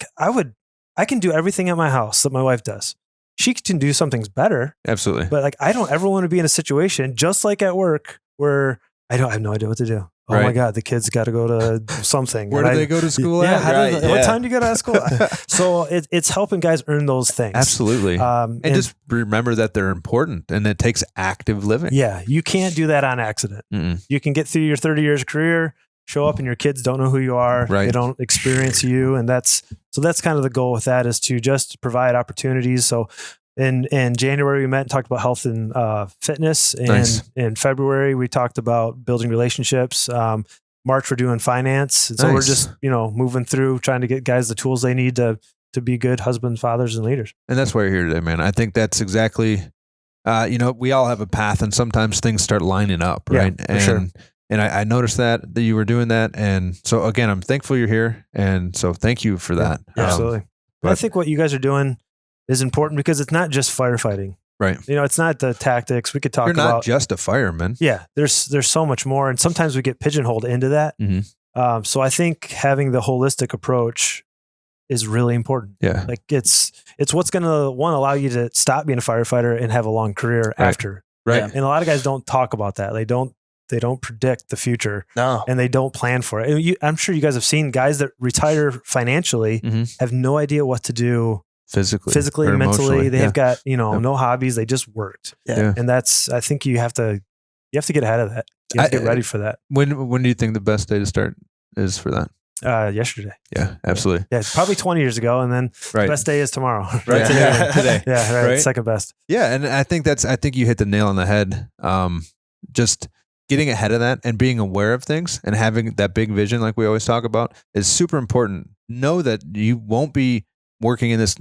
I can do everything at my house that my wife does. She can do some things better. Absolutely. But like I don't ever want to be in a situation just like at work where I have no idea what to do. Oh my God, the kids got to go to something. Where do they go to school at? What time do you go to school? So it's helping guys earn those things. Absolutely. And just remember that they're important and it takes active living. Yeah. You can't do that on accident. Mm-mm. You can get through your 30 years career show up and your kids don't know who you are. Right. They don't experience you. And that's kind of the goal with that, is to just provide opportunities. So in January, we met and talked about health and fitness. And Nice. in February, we talked about building relationships. March, we're doing finance. And so we're just, moving through, trying to get guys the tools they need to be good husbands, fathers, and leaders. And that's why you're here today, man. I think that's exactly, we all have a path, and sometimes things start lining up, right? Yeah, for sure. And I noticed that you were doing that. And so again, I'm thankful you're here. And so thank you for that. Absolutely. But I think what you guys are doing is important, because it's not just firefighting. Right. It's not the tactics. We could talk about. You're not just a fireman. Yeah. There's so much more. And sometimes we get pigeonholed into that. Mm-hmm. So I think having the holistic approach is really important. Yeah. Like it's what's going to, allow you to stop being a firefighter and have a long career after. Right. And a lot of guys don't talk about that. They don't predict the future. No. And they don't plan for it. And I'm sure you guys have seen guys that retire financially have no idea what to do physically, mentally. They've got, no hobbies. They just worked. Yeah. And that's, I think you have to get ahead of that. You have to get ready for that. When do you think the best day to start is for that? Yesterday. Yeah, absolutely. Yeah, probably 20 years ago. And then the best day is tomorrow. Right. Today. Yeah. Right. Second best. Yeah. And I think you hit the nail on the head. Just getting ahead of that and being aware of things and having that big vision, like we always talk about, is super important. Know that you won't be working in this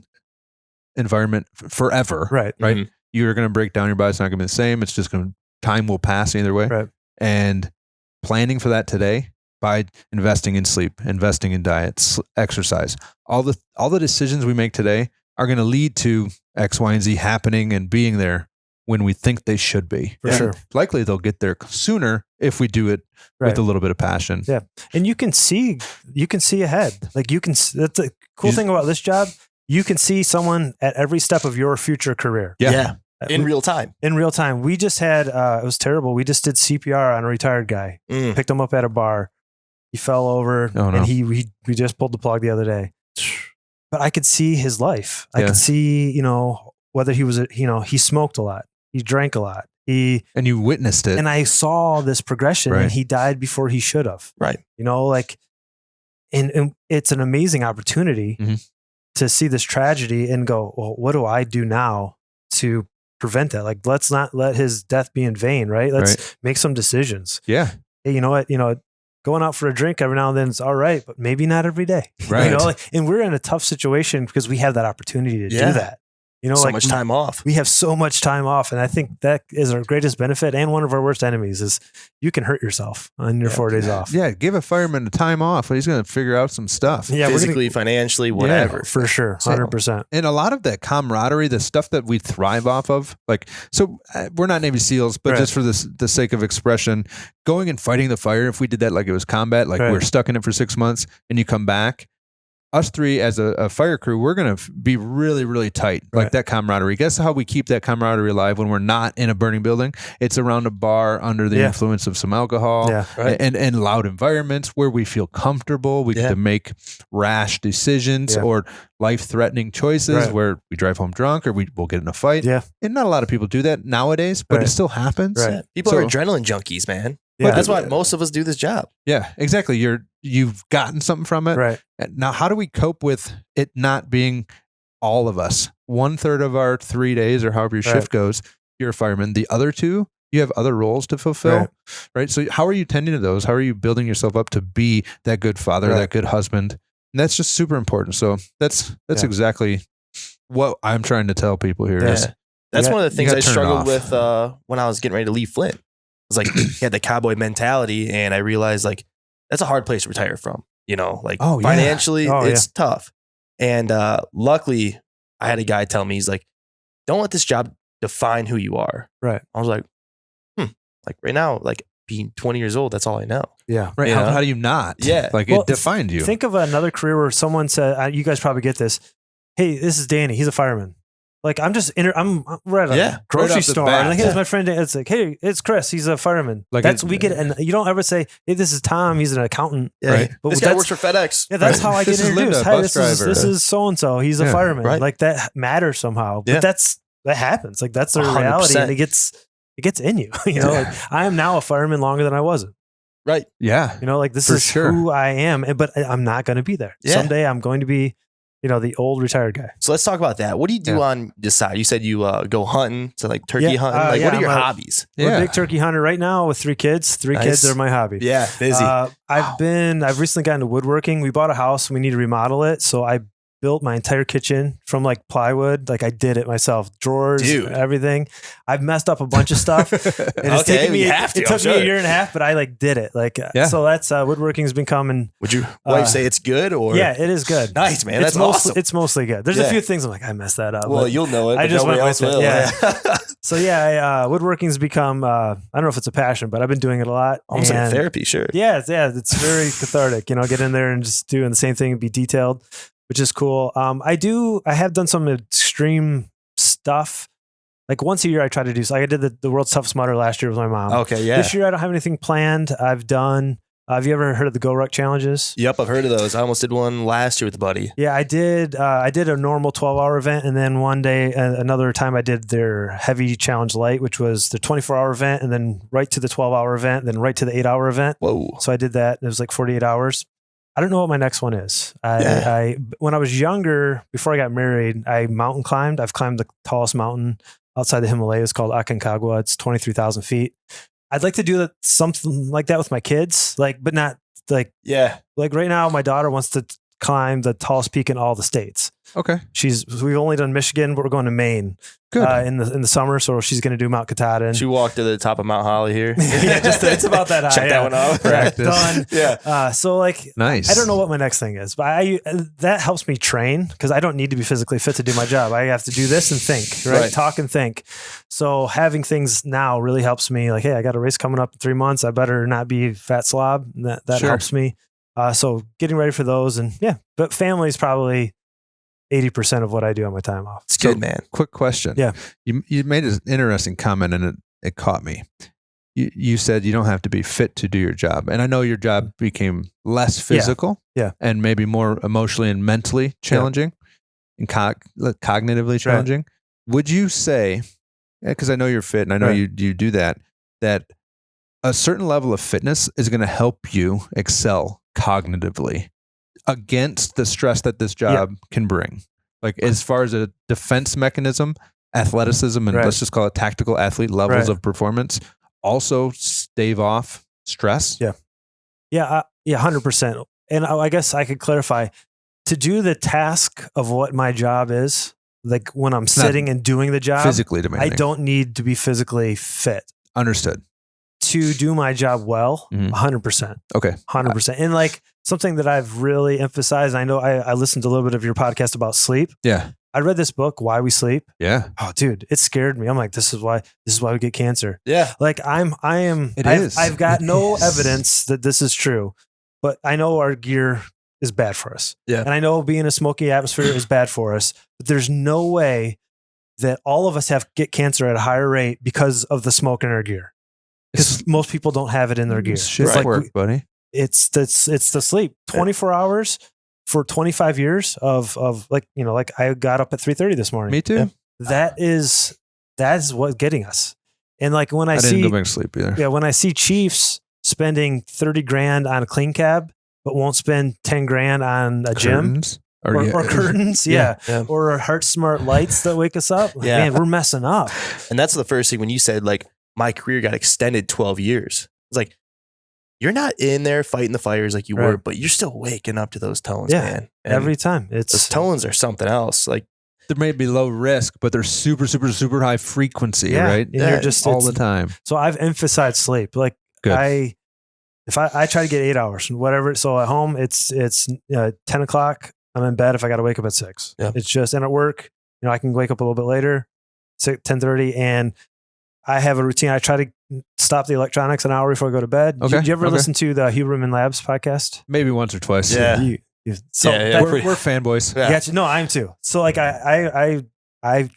environment forever. Right. Mm-hmm. You're going to break down. Your body's not going to be the same. It's just time will pass either way. Right. And planning for that today by investing in sleep, investing in diet, exercise, all the decisions we make today are going to lead to X, Y, and Z happening and being there when we think they should be. For sure. Likely they'll get there sooner if we do it with a little bit of passion. Yeah. And you can see ahead. Like that's the cool thing about this job. You can see someone at every step of your future career. Yeah. In real time. In real time. We just had, it was terrible. We just did CPR on a retired guy. Picked him up at a bar. He fell over and we just pulled the plug the other day. But I could see his life. I could see, whether he was, he smoked a lot. He drank a lot. And you witnessed it. And I saw this progression, and he died before he should have. Right. And it's an amazing opportunity to see this tragedy and go, well, what do I do now to prevent that? Like, let's not let his death be in vain, right? Let's make some decisions. Yeah. Hey, you know what? Going out for a drink every now and then is all right, but maybe not every day. Right. And we're in a tough situation because we have that opportunity to do that. So much time off. We have so much time off. And I think that is our greatest benefit. And one of our worst enemies is you can hurt yourself on your 4 days off. Yeah. Give a fireman a time off. He's going to figure out some stuff. Yeah. Physically, financially, whatever. Yeah, for sure. 100%. And a lot of that camaraderie, the stuff that we thrive off of, we're not Navy SEALs, but just for the sake of expression, going and fighting the fire, if we did that like it was combat, we're stuck in it for 6 months and you come back, us three as a fire crew, we're going to be really, really tight. Like that camaraderie. Guess how we keep that camaraderie alive when we're not in a burning building? It's around a bar under the influence of some alcohol and loud environments where we feel comfortable. We get to make rash decisions or life-threatening choices where we drive home drunk or we'll get in a fight. Yeah. And not a lot of people do that nowadays, but it still happens. Right. People are adrenaline junkies, man. Yeah. That's why most of us do this job. Yeah, exactly. You've gotten something from it. Right. Now, how do we cope with it not being all of us? 1/3 of our 3 days or however your shift goes, you're a fireman. The other 2, you have other roles to fulfill. Right. So how are you tending to those? How are you building yourself up to be that good father, that good husband? And that's just super important. So that's exactly what I'm trying to tell people here. Yeah. That's one of the things I struggled with when I was getting ready to leave Flint. It's like he had the cowboy mentality, and I realized that's a hard place to retire from. Financially, it's tough. And luckily, I had a guy tell me, he's like, "Don't let this job define who you are." Right. I was like, right now, being 20 years old, that's all I know. Yeah. Right. How do you not? Yeah. It defined you. Think of another career where someone said, you guys probably get this. Hey, this is Danny. He's a fireman. We're at a grocery store. And here's my friend. It's like, hey, it's Chris. He's a fireman. And you don't ever say, hey, this is Tom. He's an accountant. Yeah. Right. But this guy works for FedEx. Yeah, that's how I get introduced. Hey, this is so-and-so. He's a fireman. Right. That matters somehow. But that happens. That's the reality. 100%. And it gets in you. I am now a fireman longer than I wasn't. Right. Yeah. You know, like this is who I am, but I'm not going to be there. Yeah. Someday I'm going to be, you know, the old retired guy. So let's talk about that. What do you do on this side? You said you go hunting, so like turkey hunting. Like, what are your hobbies? I'm a big turkey hunter right now with 3 kids. 3 kids are my hobby. Yeah, busy. I've recently gotten into woodworking. We bought a house. We need to remodel it. So I built my entire kitchen from like plywood. Like I did it myself, drawers, everything. I've messed up a bunch of stuff. It took me a year and a half, but I like did it. Like, so that's, woodworking has been coming. Would your wife say it's good or? Yeah, it is good. Nice, man. That's awesome. It's mostly good. There's a few things I'm like, I messed that up. Well, you'll know it. I just went with it. Yeah. So yeah, woodworking's become, I don't know if it's a passion, but I've been doing it a lot. Almost like therapy, sure. Yeah. It's very cathartic, you know, get in there and just doing the same thing and be detailed, which is cool. I have done some extreme stuff. Like once a year I try to do, so I did the world's toughest mudder last year with my mom. Okay. Yeah. This year I don't have anything planned. I've done, have you ever heard of the Go Ruck challenges? Yep. I've heard of those. I almost did one last year with a buddy. Yeah, I did a normal 12-hour event. And then one day, another time I did their heavy challenge light, which was the 24-hour event, and then right to the 12-hour event, then right to the 8-hour event. Whoa. So I did that. It was like 48 hours. I don't know what my next one is. I when I was younger, before I got married, I mountain climbed. I've climbed the tallest mountain outside the Himalayas called Aconcagua. It's 23,000 feet. I'd like to do something like that with my kids, but not like right now. My daughter wants to climb the tallest peak in all the states. Okay. We've only done Michigan, but we're going to Maine in the summer. So she's going to do Mount Katahdin. She walked to the top of Mount Holly here. It's about that high. Check that one out. Practice. Done. Yeah. So nice. I don't know what my next thing is, but that helps me train because I don't need to be physically fit to do my job. I have to do this and think, right? Talk and think. So having things now really helps me. Like, hey, I got a race coming up in 3 months. I better not be fat slob. That helps me. So getting ready for those but family is probably 80% of what I do on my time off. It's good, man. Quick question. Yeah. You made an interesting comment and it caught me. You said you don't have to be fit to do your job. And I know your job became less physical and maybe more emotionally and mentally challenging and cognitively challenging. Would you say, because I know you're fit and I know you do that a certain level of fitness is going to help you excel cognitively against the stress that this job can bring? Like as far as a defense mechanism, athleticism, and let's just call it tactical athlete levels of performance also stave off stress? Yeah, 100%. And I guess I could clarify, to do the task of what my job is, like when I'm sitting and doing the job, physically demanding. I don't need to be physically fit. Understood. To do my job well, 100%. Okay. 100%. And like something that I've really emphasized, I know I listened to a little bit of your podcast about sleep. Yeah. I read this book, Why We Sleep. Yeah. Oh, dude, it scared me. I'm like, this is why we get cancer. Yeah. Like I've got no evidence that this is true, but I know our gear is bad for us. Yeah. And I know being in a smoky atmosphere is bad for us, but there's no way that all of us get cancer at a higher rate because of the smoke in our gear. Because most people don't have it in their gear. Shit work, buddy. It's the sleep. 24 hours for 25 years of like I got up at 3:30 this morning. Me too. Yeah. That's what's getting us. And like when I see didn't go back to sleep either. Yeah, when I see Chiefs spending 30 grand on a clean cab, but won't spend 10 grand on a gym. Or curtains, or heart smart lights that wake us up. Like, man, we're messing up. And that's the first thing when you said like my career got extended 12 years. It's like you're not in there fighting the fires like you were, but you're still waking up to those tones, man. And every time. Those tones are something else. Like they may be low risk, but they're super, super, super high frequency, right? And you're just all the time. So I've emphasized sleep. Like if I try to get 8 hours, whatever. So at home, it's 10 o'clock. I'm in bed if I got to wake up at 6. Yeah. It's just, and at work, I can wake up a little bit later, 10:30, and I have a routine. I try to stop the electronics an hour before I go to bed. Okay. Did you ever listen to the Huberman Labs podcast? Maybe once or twice. Yeah. We're fanboys. Yeah. No, I am too. So like I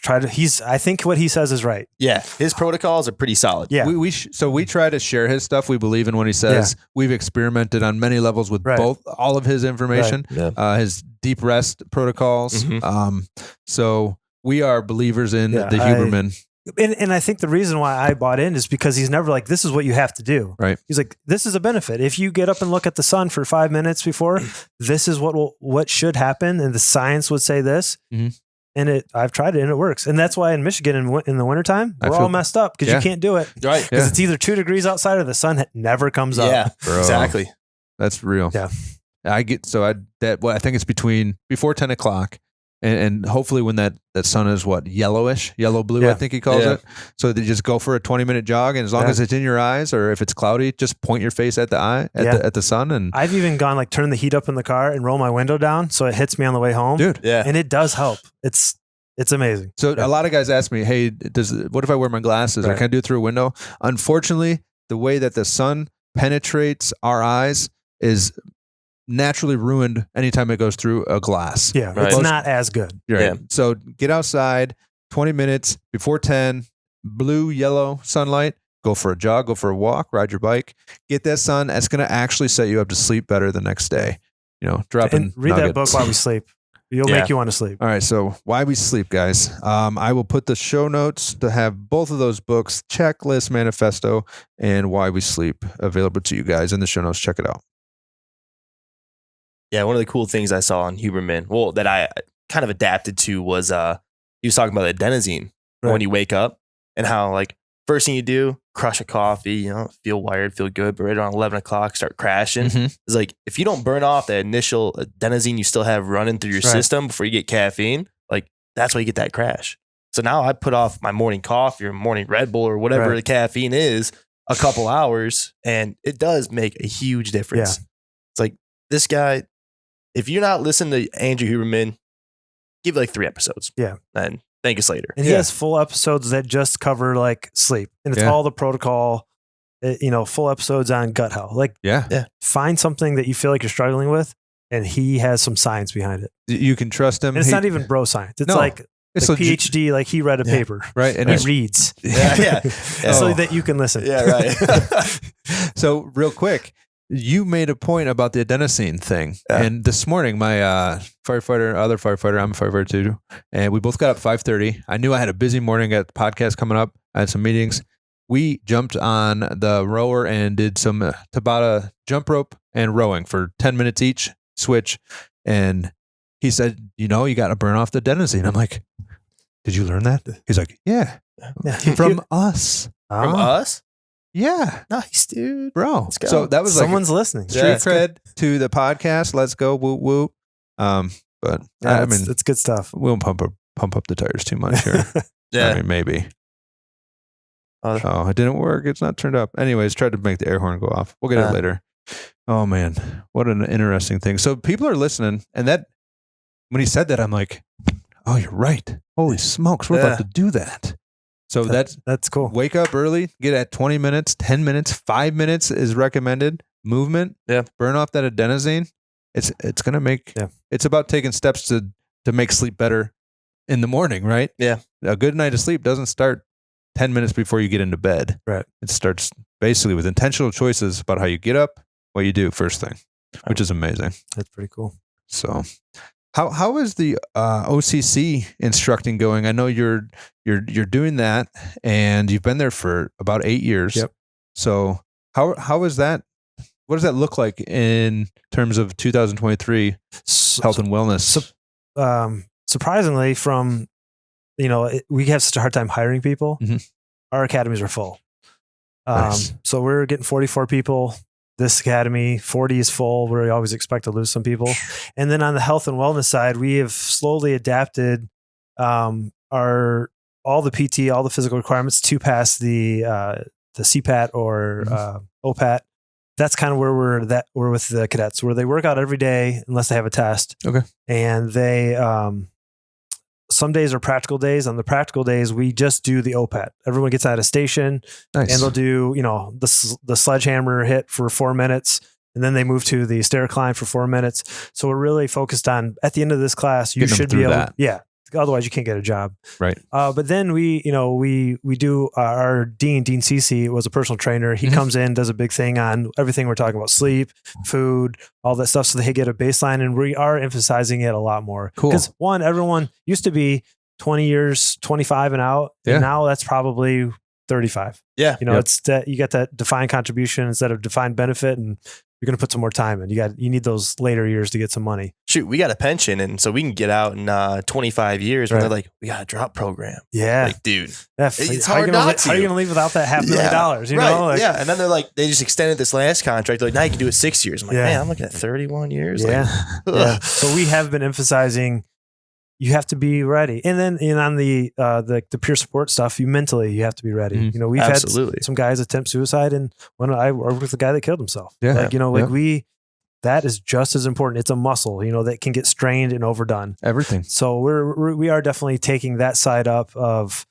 try to, I think what he says is right. Yeah. His protocols are pretty solid. Yeah. So we try to share his stuff. We believe in what he says. Yeah. We've experimented on many levels with all of his information, his deep rest protocols. Mm-hmm. So we are believers in the Huberman And I think the reason why I bought in is because he's never like, this is what you have to do. Right. He's like, this is a benefit. If you get up and look at the sun for 5 minutes before, this is what should happen. And the science would say this. Mm-hmm. And I've tried it and it works. And that's why in Michigan in the wintertime, we're all messed up because you can't do it. Right. Because it's either 2 degrees outside or the sun never comes up. Yeah, Bro, exactly. That's real. Yeah. I think it's before 10 o'clock. And hopefully when that sun is yellowish, yellow blue, I think he calls it. So they just go for a 20-minute jog, and as long as it's in your eyes, or if it's cloudy, just point your face at the sun. And I've even gone turn the heat up in the car and roll my window down so it hits me on the way home, dude. Yeah, and it does help. It's amazing. So a lot of guys ask me, hey, what if I wear my glasses? Or can I do it through a window? Unfortunately, the way that the sun penetrates our eyes is naturally ruined anytime it goes through a glass. Yeah, right. It's not as good. Right. Yeah. So get outside, 20 minutes before 10, blue, yellow sunlight, go for a jog, go for a walk, ride your bike, get that sun. That's going to actually set you up to sleep better the next day. Dropping read nuggets. that book while we sleep. You'll make you want to sleep. All right. So Why We Sleep, guys. I will put the show notes to have both of those books, Checklist, Manifesto, and Why We Sleep, available to you guys in the show notes. Check it out. Yeah, one of the cool things I saw on Huberman, that I kind of adapted to was he was talking about adenosine when you wake up and how first thing you do, crush a coffee, feel wired, feel good, but right around 11 o'clock, start crashing. Mm-hmm. It's if you don't burn off the initial adenosine you still have running through your system before you get caffeine, that's why you get that crash. So now I put off my morning coffee or morning Red Bull or whatever the caffeine is a couple hours, and it does make a huge difference. Yeah. It's this guy, if you're not listening to Andrew Huberman, give it 3 episodes. Yeah. And thank us later. And he has full episodes that just cover sleep. And it's all the protocol, full episodes on gut health. Find something that you feel like you're struggling with, and he has some science behind it. You can trust him. And it's not even bro science. It's it's PhD, he read a paper. Right. And he reads. So that you can listen. Yeah, right. So real quick, you made a point about the adenosine thing. Yeah. And this morning, my other firefighter, I'm a firefighter too, and we both got up 5:30. I knew I had a busy morning, got the podcast coming up. I had some meetings. We jumped on the rower and did some Tabata jump rope and rowing for 10 minutes each, switch. And he said, you got to burn off the adenosine. I'm like, did you learn that? He's like, yeah. From us. From us? Yeah. Nice, dude. Bro. So that was someone's listening. Street cred to the podcast. Let's go. Whoop, whoop. But it's good stuff. We won't pump up the tires too much here. Maybe. It didn't work. It's not turned up. Anyways, tried to make the air horn go off. We'll get it later. Oh man. What an interesting thing. So people are listening, and when he said that, I'm like, oh, you're right. Holy smokes. We're about to do that. So that's cool. Wake up early, get at 20 minutes, 10 minutes, 5 minutes is recommended. Movement. Yeah. Burn off that adenosine. It's going to make, it's about taking steps to make sleep better in the morning, right? Yeah. A good night of sleep doesn't start 10 minutes before you get into bed. Right. It starts basically with intentional choices about how you get up, what you do first thing, which is amazing. That's pretty cool. So how is the OCC instructing going? I know you're doing that, and you've been there for about 8 years. Yep. So how is that? What does that look like in terms of 2023 health and wellness? Surprisingly, from we have such a hard time hiring people. Mm-hmm. Our academies are full. Nice. So we're getting 44 people. This academy, 40 is full. We always expect to lose some people. And then on the health and wellness side, we have slowly adapted all the PT, all the physical requirements to pass the CPAT or OPAT. That's kind of where we're with the cadets, where they work out every day unless they have a test. Okay. And they some days are practical days. On the practical days, we just do the OPAT. Everyone gets at a station, and they'll do the sledgehammer hit for 4 minutes, and then they move to the stair climb for 4 minutes. So we're really focused on, at the end of this class, you should be able. Yeah. Otherwise, you can't get a job. Right. But then we do our Dean Cece was a personal trainer. He comes in, does a big thing on everything we're talking about: sleep, food, all that stuff. So they get a baseline, and we are emphasizing it a lot more. Cool. Because everyone used to be, 20 years, 25 and out. Yeah. And now that's probably 35. Yeah. You know, it's that you get that defined contribution instead of defined benefit, and you're going to put some more time in. You need those later years to get some money. Shoot, we got a pension, and so we can get out in 25 years. When they're like, we got a drop program. Yeah, like, dude, it's hard not to. How are you going to leave without that $500,000? You know, like, And then they're like, they just extended this last contract. They're like, now you can do it 6 years. I'm like, man, I'm looking at 31 years. Yeah. So we have been emphasizing you have to be ready, and then on the peer support stuff, you have to be ready. Mm-hmm. You know, we've had some guys attempt suicide, and when I worked with the guy that killed himself, that is just as important. It's a muscle, you know, that can get strained and overdone. Everything. So we are definitely taking that side up of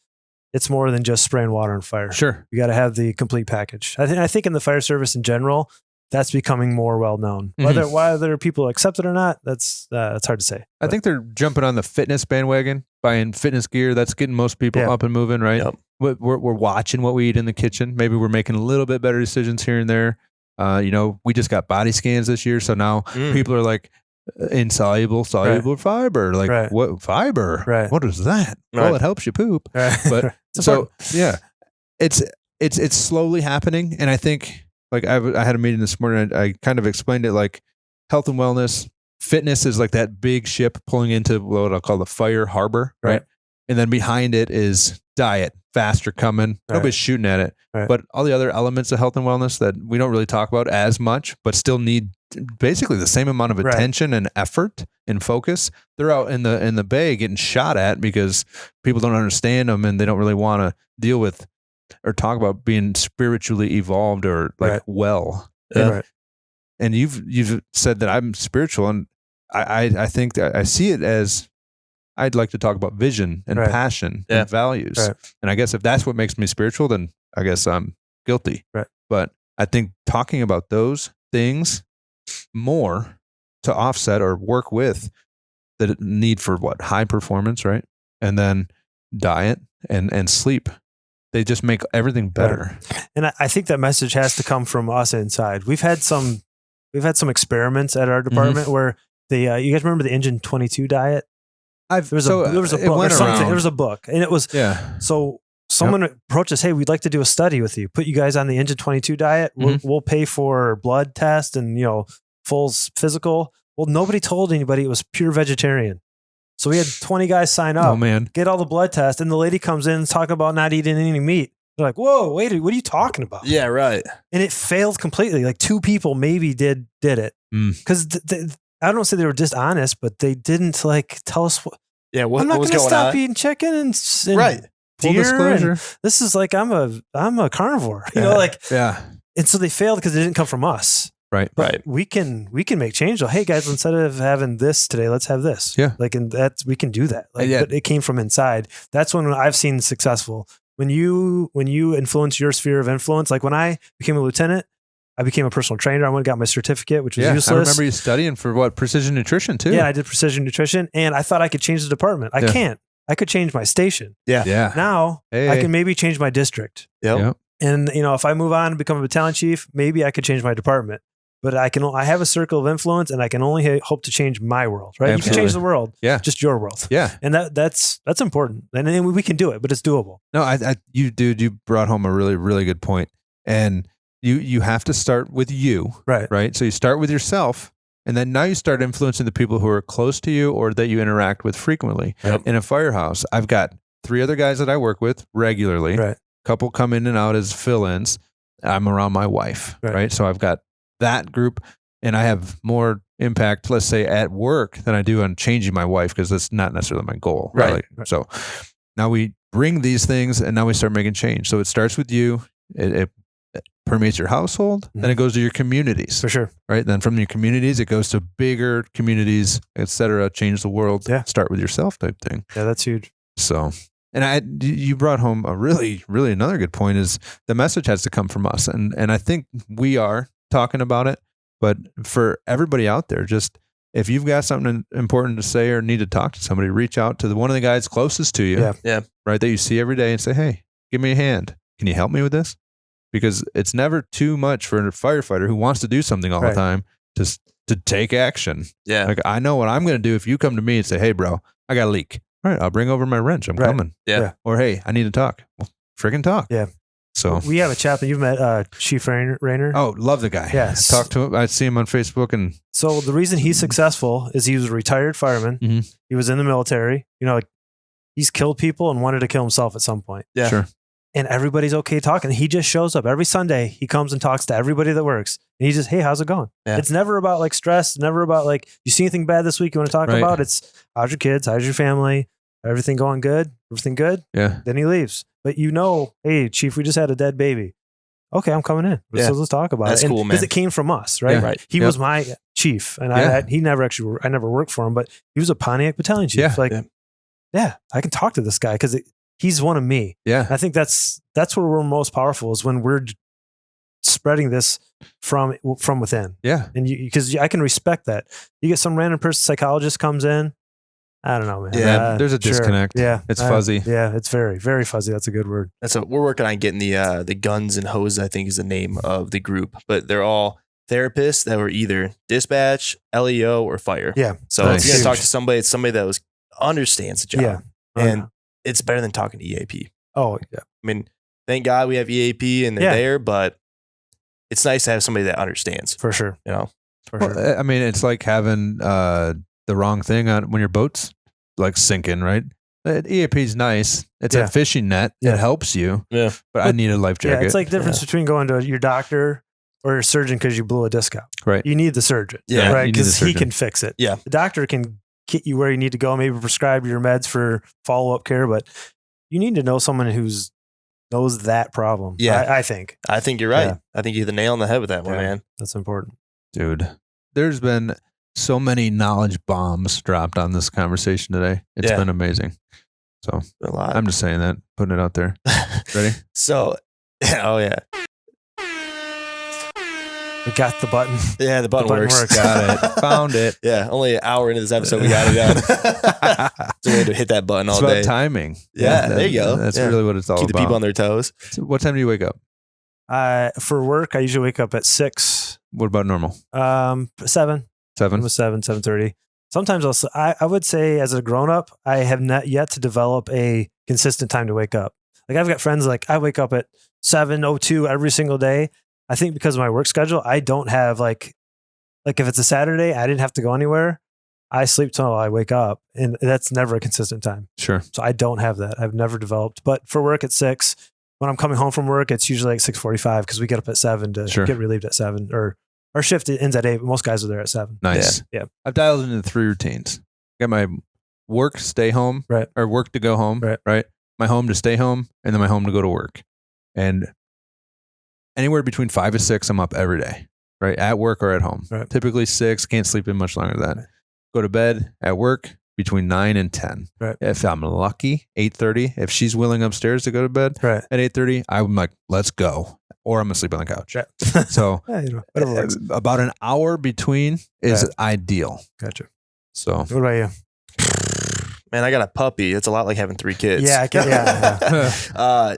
it's more than just spraying water on fire. Sure, you got to have the complete package. I think in the fire service in general, that's becoming more well known. Whether people accept it or not, that's hard to say. I think they're jumping on the fitness bandwagon, buying fitness gear. That's getting most people up and moving, right? Yep. We're watching what we eat in the kitchen. Maybe we're making a little bit better decisions here and there. You know, we just got body scans this year, so now people are like insoluble fiber. Like what fiber? Right. What is that? Well, it helps you poop. Right. But so it's slowly happening, and I think. Like I had a meeting this morning. I kind of explained it like health and wellness, fitness is like that big ship pulling into what I'll call the fire harbor, right? And then behind it is diet, faster coming. Nobody's shooting at it, but all the other elements of health and wellness that we don't really talk about as much, but still need basically the same amount of attention and effort and focus. They're out in the bay getting shot at because people don't understand them and they don't really want to deal with. Or talk about being spiritually evolved or like well. And you've said that I'm spiritual, and I think that I see it as I'd like to talk about vision and passion and values. And I guess if that's what makes me spiritual, then I guess I'm guilty. But I think talking about those things more to offset or work with the need for high performance, right? And then diet and sleep. They just make everything better. And I think that message has to come from us inside. We've had some experiments at our department where you guys remember the Engine 22 diet? There was a book or something. There was a book, and it was so someone approached us, hey, we'd like to do a study with you. Put you guys on the Engine 22 diet. We'll pay for blood test and full physical. Well, nobody told anybody it was pure vegetarian. So we had 20 guys sign up, get all the blood tests, and the lady comes in talking about not eating any meat. They're like, whoa, wait, what are you talking about? Yeah, right. And it failed completely. Like 2 people maybe did it. Because I don't say they were dishonest, but they didn't tell us what. Yeah, I'm not going to stop eating chicken and deer. And this is like, I'm a carnivore. And so they failed because it didn't come from us. But we can make change. So, hey guys, instead of having this today, let's have this. Yeah. And we can do that. But it came from inside. That's when I've seen successful. When you influence your sphere of influence, like when I became a lieutenant, I became a personal trainer. I went and got my certificate, which was useless. I remember you studying for precision nutrition too. Yeah, I did precision nutrition, and I thought I could change the department. I can't. I could change my station. Yeah. Now I can maybe change my district. Yep. And if I move on and become a battalion chief, maybe I could change my department. But I have a circle of influence, and I can only hope to change my world, right? Absolutely. You can change the world, just your world. Yeah. And that's important. And we can do it, but it's doable. No, you brought home a really, really good point. And you have to start with you, right? So you start with yourself, and then now you start influencing the people who are close to you or that you interact with frequently. In a firehouse, I've got 3 other guys that I work with regularly. A couple come in and out as fill-ins. I'm around my wife, right? So I've got that group, and I have more impact, let's say, at work than I do on changing my wife, because that's not necessarily my goal. Right. So now we bring these things, and now we start making change. So it starts with you. It permeates your household, then it goes to your communities. For sure. Right. Then from your communities, it goes to bigger communities, etc. Change the world. Yeah. Start with yourself type thing. Yeah, that's huge. So, and you brought home a really, really another good point is the message has to come from us. And I think we are talking about it, but for everybody out there, just if you've got something important to say or need to talk to somebody, reach out to one of the guys closest to you, right, that you see every day, and say, hey, give me a hand. Can you help me with this? Because it's never too much for a firefighter who wants to do something all the time to take action. Yeah. Like, I know what I'm going to do if you come to me and say, hey, bro, I got a leak. All right, I'll bring over my wrench. I'm coming. Yeah. Or hey, I need to talk. Well, freaking talk. Yeah. So we have a chaplain. You've met Chief Rayner. Oh, love the guy. Yeah. Talk to him. I see him on Facebook, and so the reason he's successful is he was a retired fireman. Mm-hmm. He was in the military. You know, like, he's killed people and wanted to kill himself at some point. Yeah. Sure. And everybody's okay talking. He just shows up every Sunday. He comes and talks to everybody that works. And he just, hey, how's it going? Yeah. It's never about like stress. Never about like, you see anything bad this week you want to talk about? It's how's your kids? How's your family? Everything going good? Everything good? Yeah. Then he leaves. But you know, hey, Chief, we just had a dead baby. Okay, I'm coming in. Yeah. So let's talk about That's it. cool, man. Because it came from us, right? Yeah. Right. He was my chief. And I never worked for him, but he was a Pontiac battalion chief. Yeah. I can talk to this guy because he's one of me. Yeah. And I think that's where we're most powerful, is when we're spreading this from within. Yeah. And because I can respect that. You get some random person, psychologist comes in. I don't know, man. Yeah. There's a disconnect. Yeah. It's fuzzy. Yeah. It's very, very fuzzy. That's a good word. We're working on getting the guns and hoses, I think is the name of the group, but they're all therapists that were either dispatch, LEO, or fire. Yeah. So if you're going to talk to somebody, it's somebody that understands the job. Yeah. And it's better than talking to EAP. Oh, yeah. I mean, thank God we have EAP and they're there, but it's nice to have somebody that understands. For sure. You know? For sure. Well, I mean, it's like having the wrong thing on when your boat's like sinking, right? EAP is nice. It's a fishing net. Yeah. It helps you. Yeah. But I need a life jacket. Yeah, it's like the difference between going to your doctor or your surgeon because you blew a disc out. Right. You need the surgeon. Yeah. Right. Because he can fix it. Yeah. The doctor can get you where you need to go, maybe prescribe your meds for follow-up care, but you need to know someone who's knows that problem. Yeah. I think. I think you're right. Yeah. I think you hit the nail on the head with that one, man. That's important. Dude, there's been so many knowledge bombs dropped on this conversation today. It's been amazing. So a lot. I'm just saying that, putting it out there. Ready? So, oh yeah. We got the button. Yeah, the button works. Got it. Found it. Yeah, only an hour into this episode, we got it down. So we had to hit that button all day. It's about timing. Yeah, there you go. That's really what it's all about. Keep the people on their toes. So what time do you wake up? For work, I usually wake up at 6. What about normal? 7. 7:30. Sometimes I would say as a grown up, I have not yet to develop a consistent time to wake up. Like I've got friends like I wake up at 7:02 every single day. I think because of my work schedule, I don't have like if it's a Saturday, I didn't have to go anywhere. I sleep till I wake up, and that's never a consistent time. Sure. So I don't have that. I've never developed. But for work at 6, when I'm coming home from work, it's usually like 6:45 because we get up at 7 to get relieved at 7. Or our shift ends at 8, but most guys are there at 7. Nice. Yeah. I've dialed into 3 routines. Got my work, stay home, right? Or work to go home, right? My home to stay home, and then my home to go to work. And anywhere between 5 to 6, I'm up every day, right? At work or at home. Right. Typically 6, can't sleep in much longer than that. Go to bed at work between 9 and 10. Right. If I'm lucky, 8:30. If she's willing upstairs to go to bed at 8:30, I'm like, let's go. Or I'm going to sleep on the couch. Right. So whatever works. About an hour between is ideal. Gotcha. So what about you? Man, I got a puppy. It's a lot like having 3 kids. Yeah,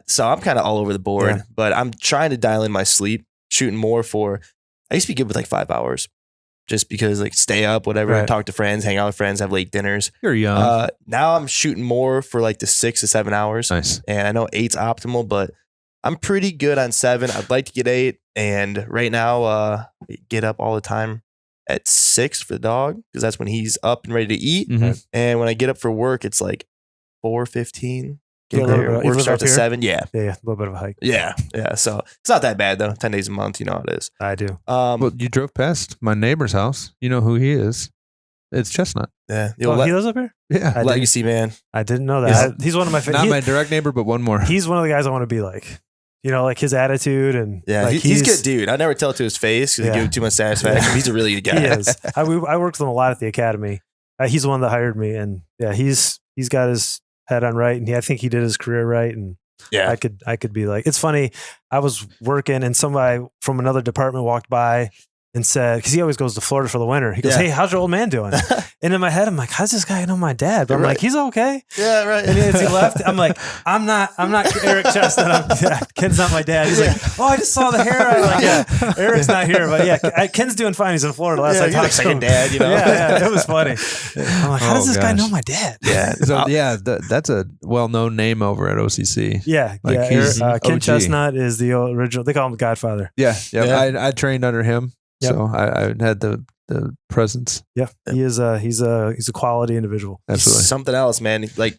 so I'm kind of all over the board, but I'm trying to dial in my sleep, shooting more for. I used to be good with like 5 hours, just because like stay up, whatever, talk to friends, hang out with friends, have late dinners. You're young. Now I'm shooting more for like the 6 to 7 hours. Nice. And I know 8's optimal, but I'm pretty good on 7. I'd like to get 8, and right now get up all the time at 6 for the dog, because that's when he's up and ready to eat. Mm-hmm. And when I get up for work, it's like 4:15. Work starts at 7. Yeah, a little bit of a hike. Yeah. So it's not that bad though. 10 days a month, you know how it is. I do. Well, you drove past my neighbor's house. You know who he is? It's Chestnut. Yeah. He lives up here? Yeah. Legacy man. I didn't know that. He's one of my Not my direct neighbor, but one more. He's one of the guys I want to be like. You know, like his attitude and like he's a good dude. I never tell it to his face because he give him too much satisfaction. He's a really good guy. He is. I worked with him a lot at the academy. He's the one that hired me, and he's got his head on right, and I think he did his career right. And I could be like, it's funny. I was working, and somebody from another department walked by, and said, because he always goes to Florida for the winter. He goes, "Hey, how's your old man doing?" And in my head, I'm like, "How's this guy know my dad?" But I'm like, "He's okay." Yeah, right. And as he left, I'm like, I'm not Eric Chestnut. Ken's not my dad. He's like, "Oh, I just saw the hair." I'm like, "Yeah, Eric's not here, but yeah, Ken's doing fine. He's in Florida." Last I talked to him, dad, Yeah, it was funny. I'm like, "How does this guy know my dad?" Yeah, so that's a well-known name over at OCC. Yeah, Ken Chestnut is the original. They call him the Godfather. Yeah. I trained under him. Yep. So I had the presence. Yeah, he's a quality individual. Absolutely. Something else, man. Like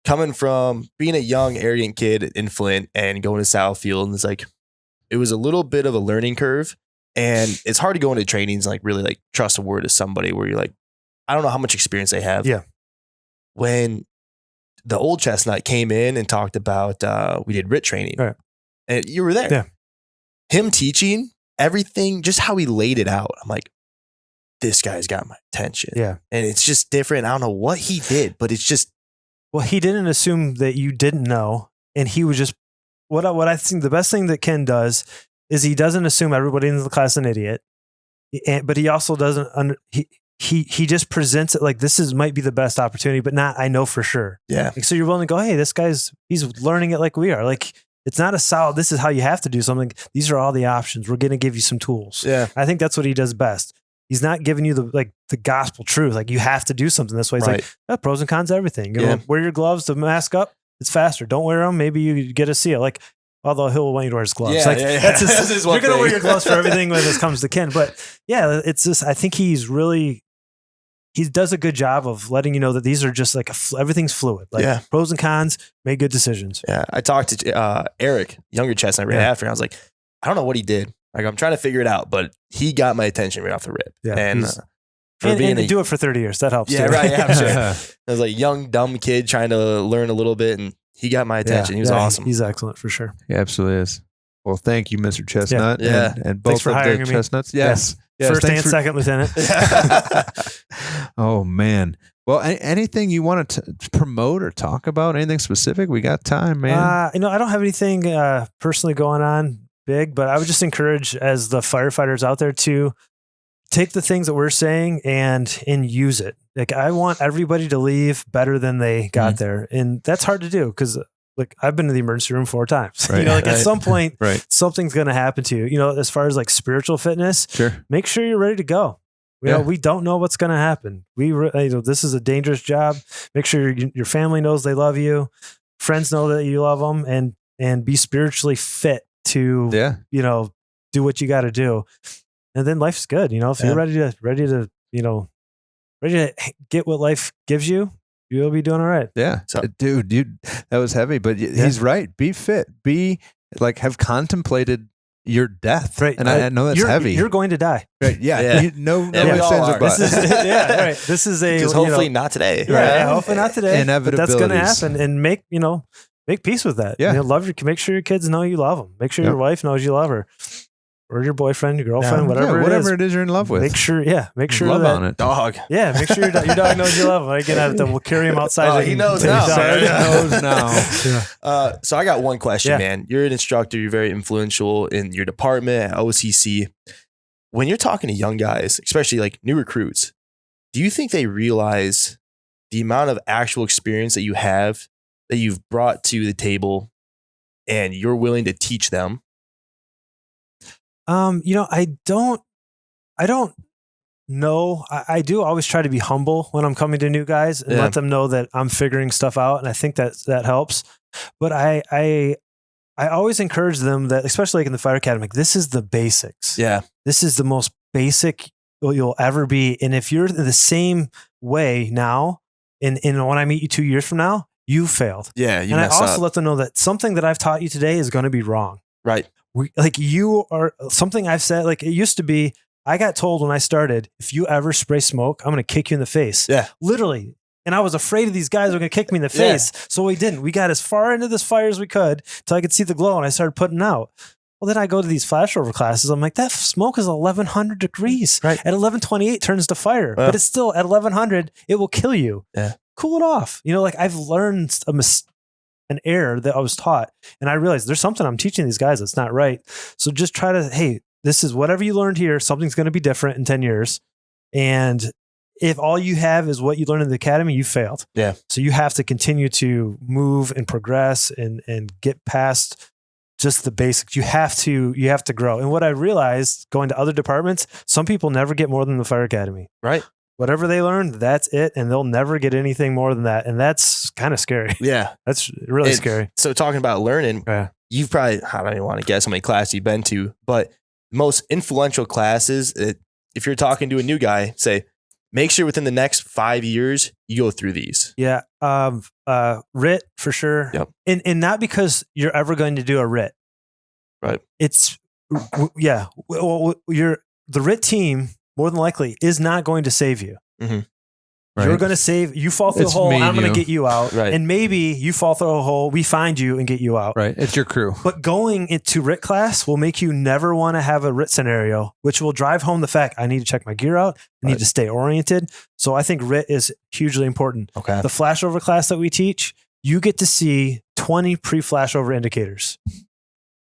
coming from being a young, arrogant kid in Flint and going to Southfield, and it's like it was a little bit of a learning curve, and it's hard to go into trainings and like really like trust a word of somebody where you're like, I don't know how much experience they have. Yeah. When the old Chestnut came in and talked about we did RIT training, right, and you were there. Yeah. Him teaching everything, just how he laid it out. I'm like, this guy's got my attention. Yeah. And it's just different. I don't know what he did, but it's just. Well, he didn't assume that you didn't know. And he was just, what I think the best thing that Ken does is he doesn't assume everybody in the class is an idiot. But he also doesn't, he just presents it like might be the best opportunity, but not, I know for sure. Yeah. Like, so you're willing to go, hey, he's learning it like we are. Like, it's not a solid, this is how you have to do something. These are all the options. We're going to give you some tools. Yeah. I think that's what he does best. He's not giving you the gospel truth. Like, you have to do something this way. He's like, pros and cons, everything. You know, wear your gloves to mask up. It's faster. Don't wear them. Maybe you get a seal. Like, although he'll want you to wear his gloves. Yeah, That's his you're going to wear your gloves for everything when this comes to Ken. But yeah, it's just, I think he does a good job of letting you know that these are just like everything's fluid. Like pros and cons, make good decisions. Yeah. I talked to Eric, younger Chestnut, right after. And I was like, I don't know what he did. Like, I'm trying to figure it out, but he got my attention right off the rip. Yeah. And do it for 30 years. That helps. Yeah, too. right. Yeah, I'm sure. I was like a young, dumb kid trying to learn a little bit, and he got my attention. He was awesome. He's excellent for sure. He absolutely is. Well, thank you, Mr. Chestnut. Yeah. And both for of hiring the me. Chestnuts. Yes. First and second lieutenant. Oh, man. Well, anything you want to promote or talk about? Anything specific? We got time, man. I don't have anything personally going on big, but I would just encourage as the firefighters out there to take the things that we're saying and use it. Like, I want everybody to leave better than they got there. And that's hard to do because like I've been to the emergency room 4 times. Right. At some point, something's going to happen to you. As far as like spiritual fitness, make sure you're ready to go. We don't know what's going to happen. This is a dangerous job. Make sure your family knows they love you. Friends know that you love them, and be spiritually fit to, do what you got to do. And then life's good. If you're ready to get what life gives you, you'll be doing all right. Yeah. So, dude, that was heavy, but he's right. Be fit. Be like, have contemplated your death. Right. And I know that's heavy. You're going to die. Right. Yeah. No ifs, or buts. This is a, because hopefully not today. Right. Yeah, hopefully not today. Inevitabilities. But that's going to happen, and make peace with that. Yeah. Make sure your kids know you love them. Make sure your wife knows you love her. Or your boyfriend, your girlfriend, whatever it is you're in love with. Make sure love that on it. Dog. Yeah, make sure your dog knows you love him. Again, we'll carry him outside. He knows now. He knows now. So I got one question, man. You're an instructor. You're very influential in your department at OCC. When you're talking to young guys, especially like new recruits, do you think they realize the amount of actual experience that you have, that you've brought to the table, and you're willing to teach them? I don't know. I do always try to be humble when I'm coming to new guys and let them know that I'm figuring stuff out. And I think that helps. But I always encourage them that, especially like in the fire academy, like, this is the basics. Yeah. This is the most basic you'll ever be. And if you're the same way now, and when I meet you 2 years from now, you failed. Yeah. And I also let them know that something that I've taught you today is going to be wrong. Right. You are something I've said, like, it used to be, I got told when I started, if you ever spray smoke, I'm going to kick you in the face. Yeah. Literally. And I was afraid of these guys were going to kick me in the face. So we didn't. We got as far into this fire as we could till I could see the glow, and I started putting out. Well, then I go to these flashover classes. I'm like, that smoke is 1100 degrees. Right. At 1128 turns to fire, but it's still at 1100, it will kill you. Yeah. Cool it off. Like, I've learned an error that I was taught, and I realized there's something I'm teaching these guys that's not right. So just try to, hey, this is whatever you learned here. Something's going to be different in 10 years. And if all you have is what you learned in the academy, you failed. Yeah. So you have to continue to move and progress and get past just the basics. You have to grow. And what I realized going to other departments, some people never get more than the fire academy. Right. Whatever they learned, that's it. And they'll never get anything more than that. And that's kind of scary. Yeah. That's really scary. So talking about learning, Yeah. you've probably, I don't even want to guess how many classes you've been to, but most influential classes, if you're talking to a new guy, say, make sure within the next 5 years, you go through these. Yeah. RIT for sure. Yep. And not because you're ever going to do a RIT. Right. It's, yeah. Well, the RIT team, more than likely, is not going to save you. Mm-hmm. Right. You're going to save, you fall through a hole, I'm going to get you out. Right. And maybe you fall through a hole, we find you and get you out. Right. It's your crew. But going into RIT class will make you never want to have a RIT scenario, which will drive home the fact I need to check my gear out. I need to stay oriented. So I think RIT is hugely important. Okay. The flashover class that we teach, you get to see 20 pre-flashover indicators.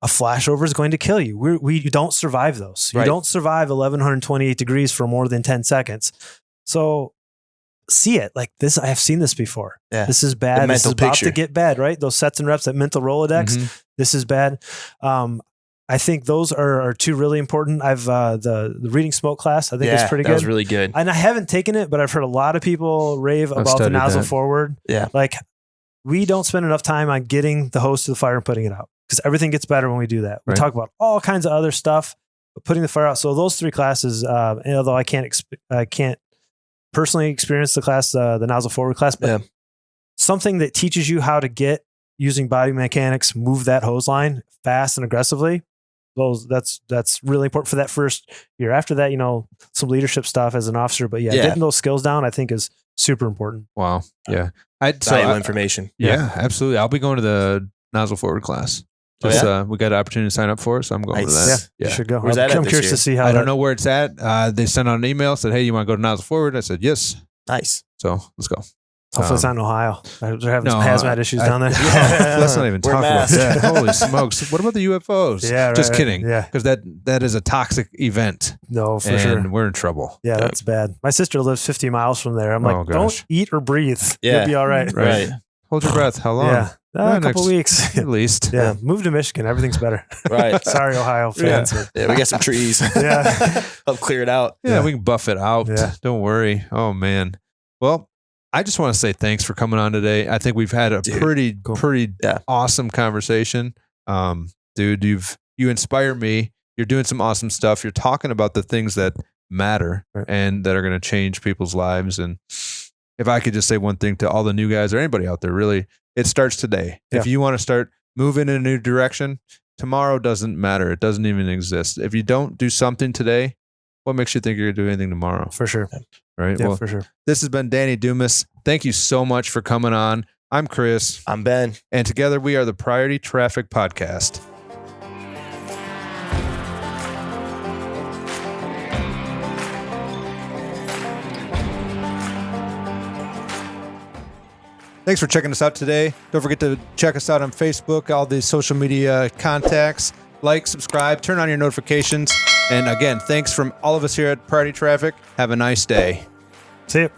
A flashover is going to kill you. We don't survive those. You don't survive 1128 degrees for more than 10 seconds. So see it like this. I have seen this before. Yeah. This is bad. This is about picture. to get bad, right? Those sets and reps, that mental Rolodex. Mm-hmm. This is bad. I think those are two really important. I've the reading smoke class. I think is pretty good. That was really good. And I haven't taken it, but I've heard a lot of people rave about the nozzle forward. Yeah. Like we don't spend enough time on getting the hose to the fire and putting it out because everything gets better when we do that. We talk about all kinds of other stuff, but putting the fire out. So those three classes, although I can't personally experience the class, the nozzle forward class, but something that teaches you how to get using body mechanics, move that hose line fast and aggressively. That's really important for that first year. After that, some leadership stuff as an officer, but getting those skills down, I think is super important. Wow. Yeah. Valuable information. Yeah, absolutely. I'll be going to the nozzle forward class. We got an opportunity to sign up for it, so I'm going to that. Yeah, you should go. Where's that I'm curious to see how. I don't know where it's at. They sent out an email, said, "Hey, you want to go to nozzle forward?" I said, "Yes." Nice. So let's go. Hopefully it's not in Ohio. They're having some hazmat issues down there. Let's not even talk about that. Holy smokes. What about the UFOs? Yeah, just kidding. Yeah. Because that is a toxic event. No, for sure. And we're in trouble. Yeah, that's bad. My sister lives 50 miles from there. I'm like, don't eat or breathe. You'll be all right. Right. Hold your breath. How long? Yeah. A couple weeks. At least. Yeah. Move to Michigan. Everything's better. Right. Sorry, Ohio fans. Yeah, we got some trees. Help clear it out. Yeah, we can buff it out. Yeah. Don't worry. Oh, man. Well, I just want to say thanks for coming on today. I think we've had a pretty awesome conversation. Dude, you inspire me. You're doing some awesome stuff. You're talking about the things that matter and that are going to change people's lives. And if I could just say one thing to all the new guys or anybody out there, really, it starts today. Yeah. If you want to start moving in a new direction, tomorrow doesn't matter. It doesn't even exist. If you don't do something today, what makes you think you're going to do anything tomorrow? For sure. Right? Yeah, for sure. This has been Danny Dumas. Thank you so much for coming on. I'm Chris. I'm Ben. And together we are the Priority Traffic Podcast. Thanks for checking us out today. Don't forget to check us out on Facebook, all the social media contacts. Like, subscribe, turn on your notifications. And again, thanks from all of us here at Priority Traffic. Have a nice day. See you.